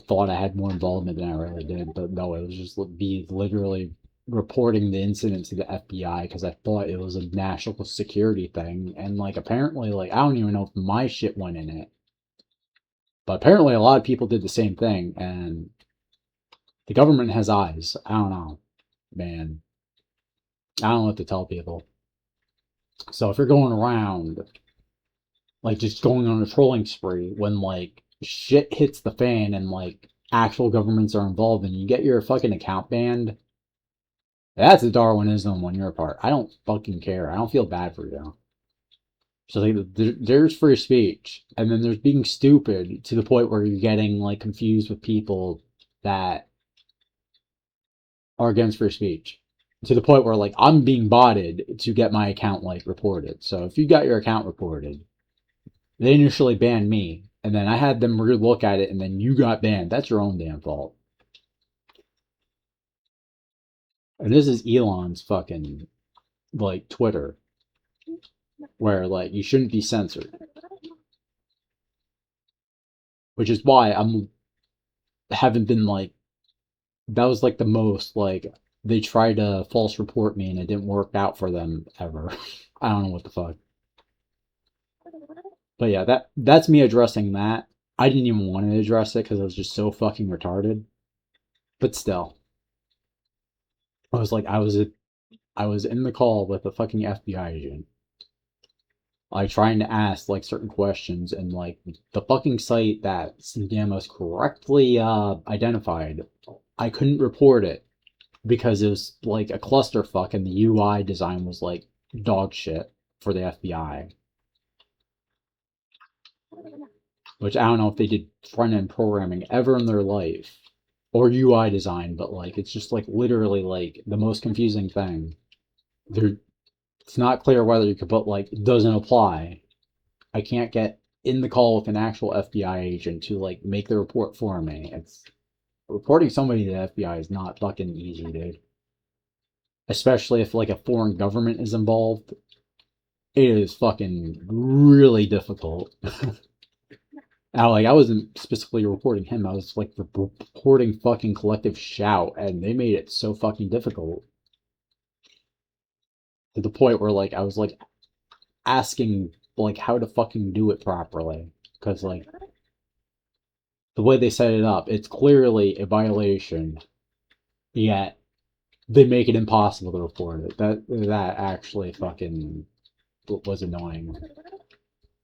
thought I had more involvement than I really did, but no, it was just be literally reporting the incident to the FBI because I thought it was a national security thing, and like apparently like I don't even know if my shit went in it, but apparently a lot of people did the same thing, and the government has eyes. I don't know, man. I don't know what to tell people. So if you're going around like just going on a trolling spree when like shit hits the fan and like actual governments are involved and you get your fucking account banned, that's a Darwinism on your part. I don't fucking care. I don't feel bad for you. So like, there's free speech, and then there's being stupid to the point where you're getting like confused with people that are against free speech. To the point where like I'm being botted to get my account like reported. So if you got your account reported, they initially banned me, and then I had them relook at it, and then you got banned. That's your own damn fault. And this is Elon's fucking like Twitter, where like you shouldn't be censored, which is why I'm haven't been like that was like the most like they tried to false report me and it didn't work out for them ever. I don't know what the fuck. But yeah, that's me addressing that. I didn't even want to address it because I was just so fucking retarded. But still, I was like, I was in the call with a fucking FBI agent, like trying to ask like certain questions, and like the fucking site that Damos correctly identified, I couldn't report it because it was like a clusterfuck and the UI design was like dog shit for the FBI. Which I don't know if they did front end programming ever in their life or UI design, but like it's just like literally like the most confusing thing. There, it's not clear whether you could put like it doesn't apply. I can't get in the call with an actual FBI agent to like make the report for me. It's reporting somebody to the FBI is not fucking easy, dude. Especially if like a foreign government is involved. It is fucking really difficult. Now, like I wasn't specifically reporting him. I was like reporting fucking Collective Shout, and they made it so fucking difficult to the point where like I was like asking like how to fucking do it properly because like the way they set it up, it's clearly a violation. Yet they make it impossible to report it. That actually fucking was annoying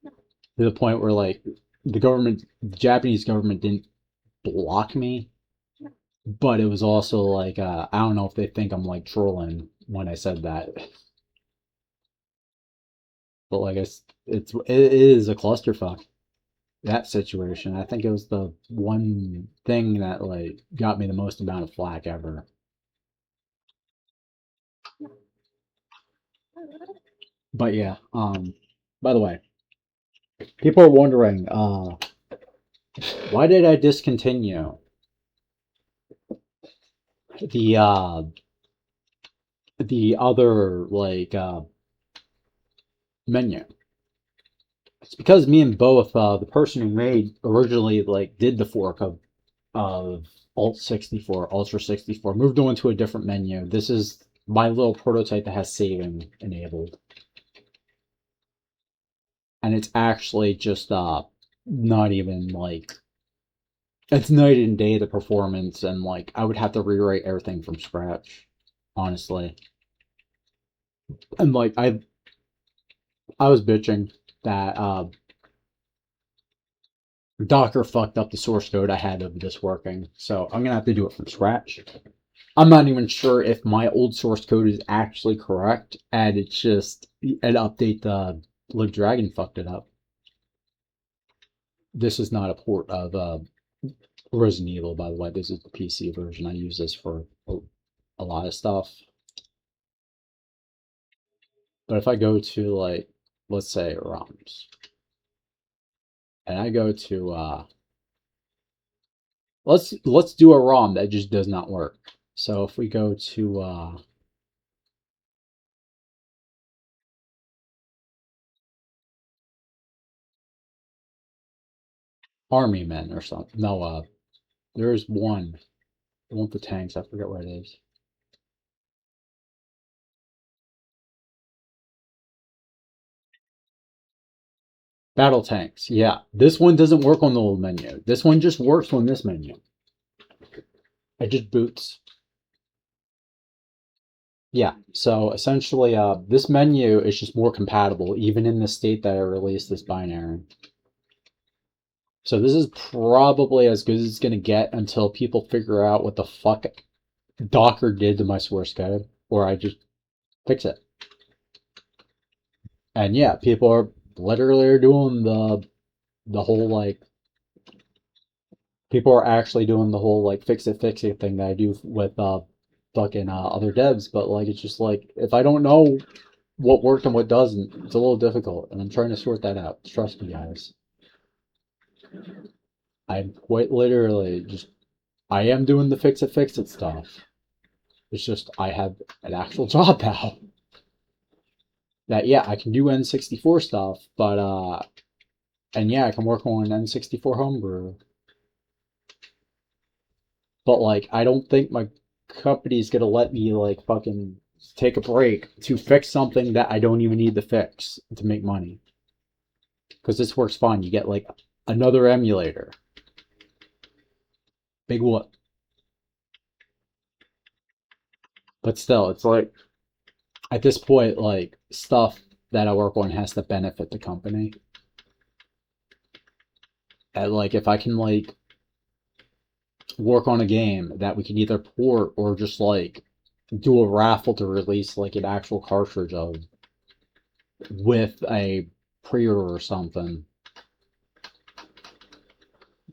to the point where like the Japanese government didn't block me, but it was also like I don't know if they think I'm like trolling when I said that, but like it is a clusterfuck that situation. I think it was the one thing that like got me the most amount of flack ever. But yeah, by the way, People are wondering, why did I discontinue the the other menu? It's because me and both the person who made originally did the fork of Alt 64, Ultra 64, moved on to a different menu. This is my little prototype that has saving enabled. And it's actually just not even it's night and day the performance, and I would have to rewrite everything from scratch, honestly. And I was bitching that Docker fucked up the source code I had of this working, so I'm gonna have to do it from scratch. I'm not even sure if my old source code is actually correct, and it's just an update libdragon fucked it up. This is not a port of Resident Evil, by the way. This is the PC version. I use this for a lot of stuff. But if I go to let's say ROMs, and I go to let's do a ROM that just does not work. So if we go to Army Men or something. No, there's one. I want the tanks. I forget where it is. Battle tanks. Yeah, this one doesn't work on the old menu. This one just works on this menu. It just boots. Yeah, so essentially, this menu is just more compatible, even in the state that I released this binary. So this is probably as good as it's gonna get until people figure out what the fuck Docker did to my source code, or I just fix it. And yeah, people are literally doing the whole people are actually doing the whole fix it thing that I do with fucking other devs, but it's just if I don't know what worked and what doesn't, it's a little difficult, and I'm trying to sort that out. Trust me, guys. I'm quite literally just I am doing the fix it stuff. It's just I have an actual job now. That yeah, I can do N64 stuff, but and yeah, I can work on N64 homebrew. But I don't think my company's gonna let me fucking take a break to fix something that I don't even need to fix to make money. Because this works fine. You get another emulator. Big what? But still, it's at this point, stuff that I work on has to benefit the company. And if I can work on a game that we can either port or just do a raffle to release an actual cartridge of with a pre-order or something,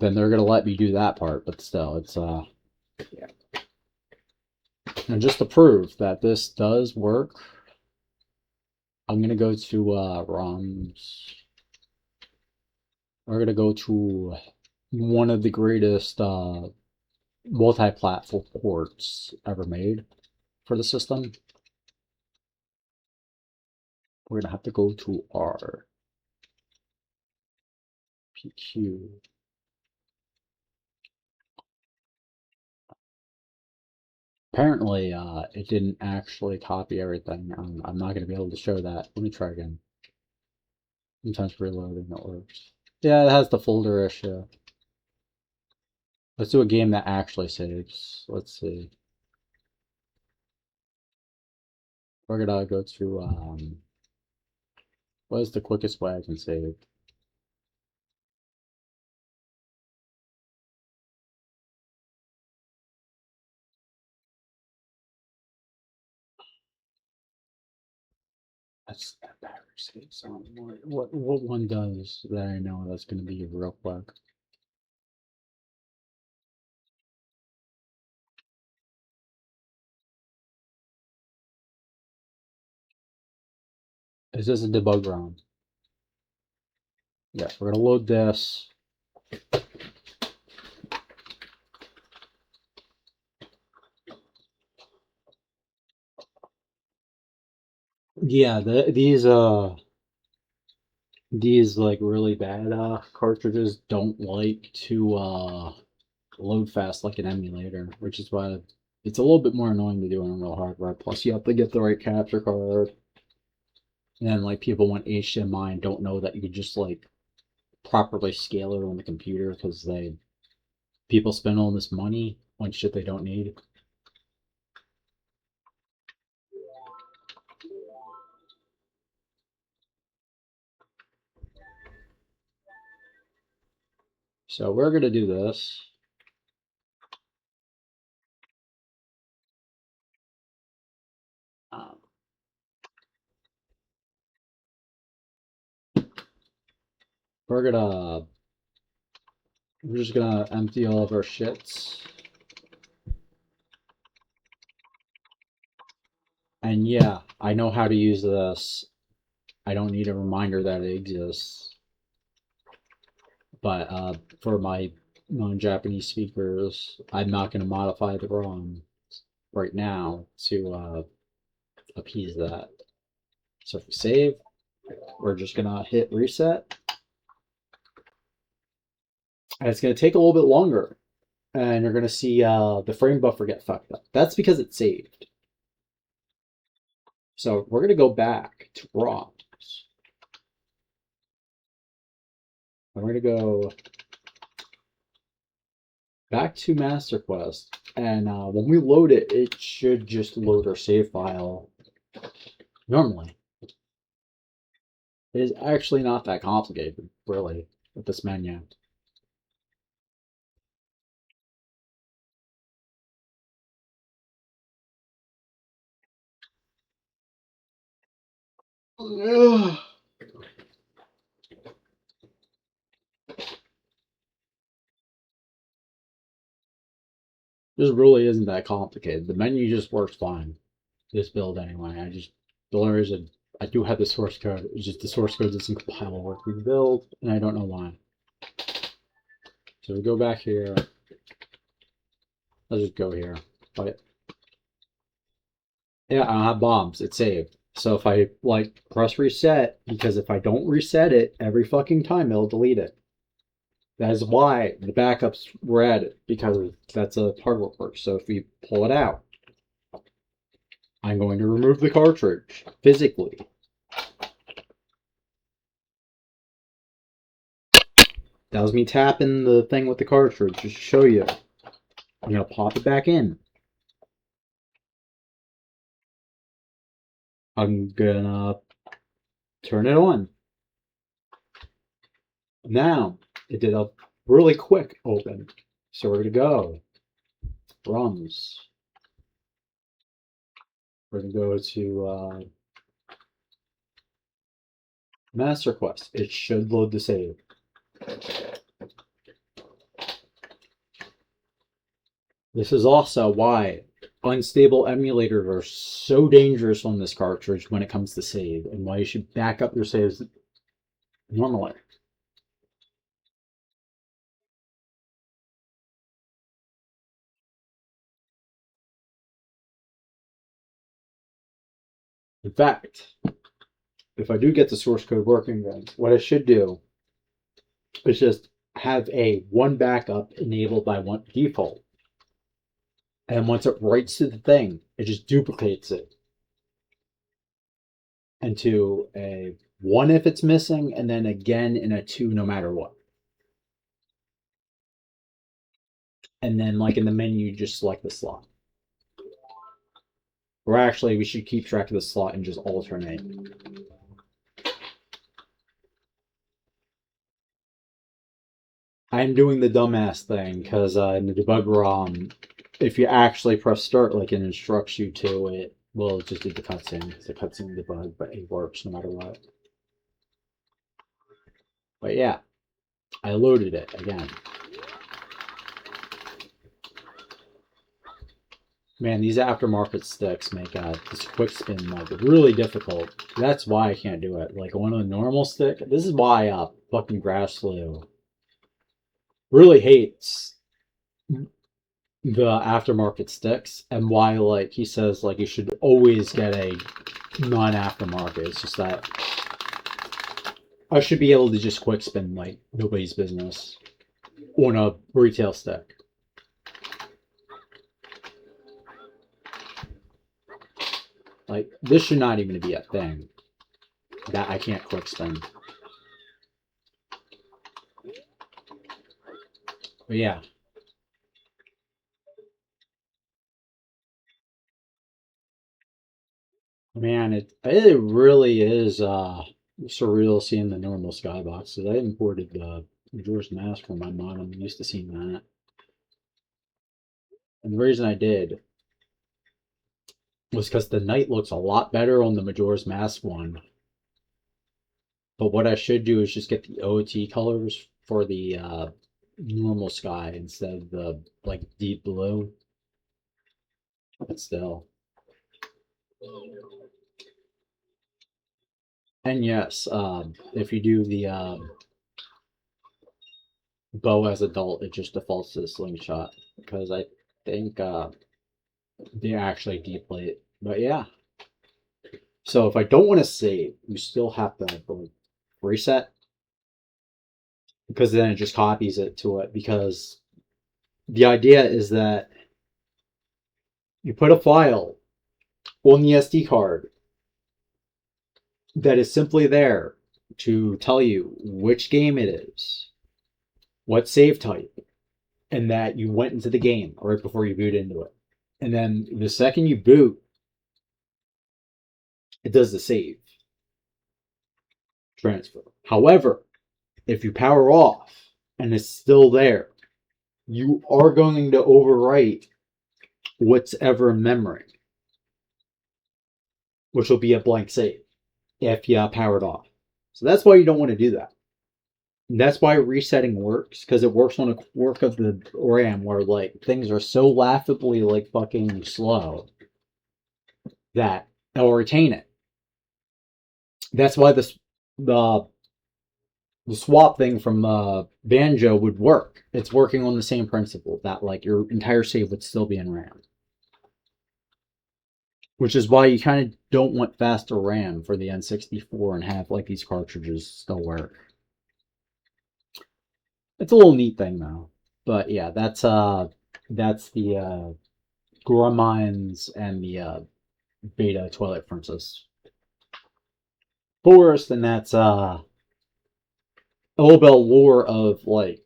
then they're gonna let me do that part. But still, it's yeah. And just to prove that this does work, I'm gonna go to ROMs. We're gonna go to one of the greatest multi-platform ports ever made for the system. We're gonna have to go to our PQ. Apparently, it didn't actually copy everything. I'm not going to be able to show that. Let me try again. Sometimes reloading it works. Yeah, it has the folder issue. Let's do a game that actually saves. Let's see. We're gonna go to what is the quickest way I can save? That's that battery saves on. What one does that I know that's gonna be real quick? Is this a debug ROM? Yeah, we're gonna load this. Yeah, these like really bad cartridges don't like to load fast like an emulator, which is why it's a little bit more annoying to do on real hardware. Plus, you have to get the right capture card, and then like people want HDMI and don't know that you could just like properly scale it on the computer because people spend all this money on shit they don't need. So we're gonna do this. Um, we're gonna we're just gonna empty all of our shits. And yeah, I know how to use this. I don't need a reminder that it exists. But for my non-Japanese speakers, I'm not going to modify the ROM right now to appease that. So if we save, we're just going to hit reset. And it's going to take a little bit longer. And you're going to see the frame buffer get fucked up. That's because it's saved. So we're going to go back to ROMs. And we're going to go back to Master Quest. And when we load it, it should just load our save file normally. It is actually not that complicated, really, with this menu. Ugh. This really isn't that complicated. The menu just works fine. This build anyway. The only reason I do have the source code is just the source code doesn't compile work with the build, and I don't know why. So we go back here. Let's just go here. But yeah, I don't have bombs. It's saved. So if I like press reset, because if I don't reset it every fucking time, it'll delete it. That is why the backups were added, because that's a hardware quirk. So if we pull it out, I'm going to remove the cartridge physically. That was me tapping the thing with the cartridge just to show you. I'm going to pop it back in. I'm going to turn it on. Now, it did a really quick open. So we're going to go. ROMs. We're going to go to Master Quest. It should load the save. This is also why unstable emulators are so dangerous on this cartridge when it comes to save, and why you should back up your saves normally. In fact, if I do get the source code working, then what I should do is just have a one backup enabled by one default. And once it writes to the thing, it just duplicates it into a one if it's missing, and then again in a two no matter what. And then, like in the menu, just select the slot. Or actually, we should keep track of the slot and just alternate. I'm doing the dumbass thing because in the debug ROM, if you actually press start like it instructs you to, it will just do the cutscene. It's a cutscene debug, but it works no matter what. But yeah, I loaded it again. Man, these aftermarket sticks make this quick spin like really difficult. That's why I can't do it. Like on a normal stick, this is why fucking Grasslew really hates the aftermarket sticks, and why like he says like you should always get a non-aftermarket. It's just that I should be able to just quick spin like nobody's business on a retail stick. Like this should not even be a thing that I can't quick spin. But yeah. Man, it really is surreal seeing the normal skyboxes. I imported the Majora's Mask from my mom. I'm used to seeing that. And the reason I did was because the night looks a lot better on the Majora's Mask one. But what I should do is just get the OT colors for the normal sky instead of the like deep blue. But still. And yes, if you do the bow as adult, it just defaults to the slingshot because I think they actually deplay it. But yeah. So if I don't want to save, you still have to reset because then it just copies it to it. Because the idea is that you put a file on the SD card that is simply there to tell you which game it is, what save type, and that you went into the game right before you boot into it. And then the second you boot, it does the save transfer. However, if you power off and it's still there, you are going to overwrite what's ever in memory, which will be a blank save if you power it off. So that's why you don't want to do that. And that's why resetting works, because it works on a quirk of the RAM where like things are so laughably like fucking slow that it'll retain it. That's why the swap thing from Banjo would work. It's working on the same principle that like your entire save would still be in RAM. Which is why you kind of don't want faster RAM for the N64 and have like these cartridges still work. It's a little neat thing though. But yeah, that's the Goron Mines and the Beta Twilight Princess Forest, and that's a little bit of lore of like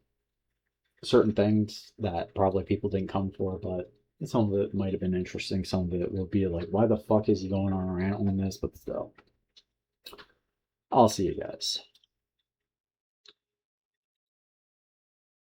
certain things that probably people didn't come for, but some of it might have been interesting. Some of it will be like, why the fuck is he going on a rant on this? But still, I'll see you guys.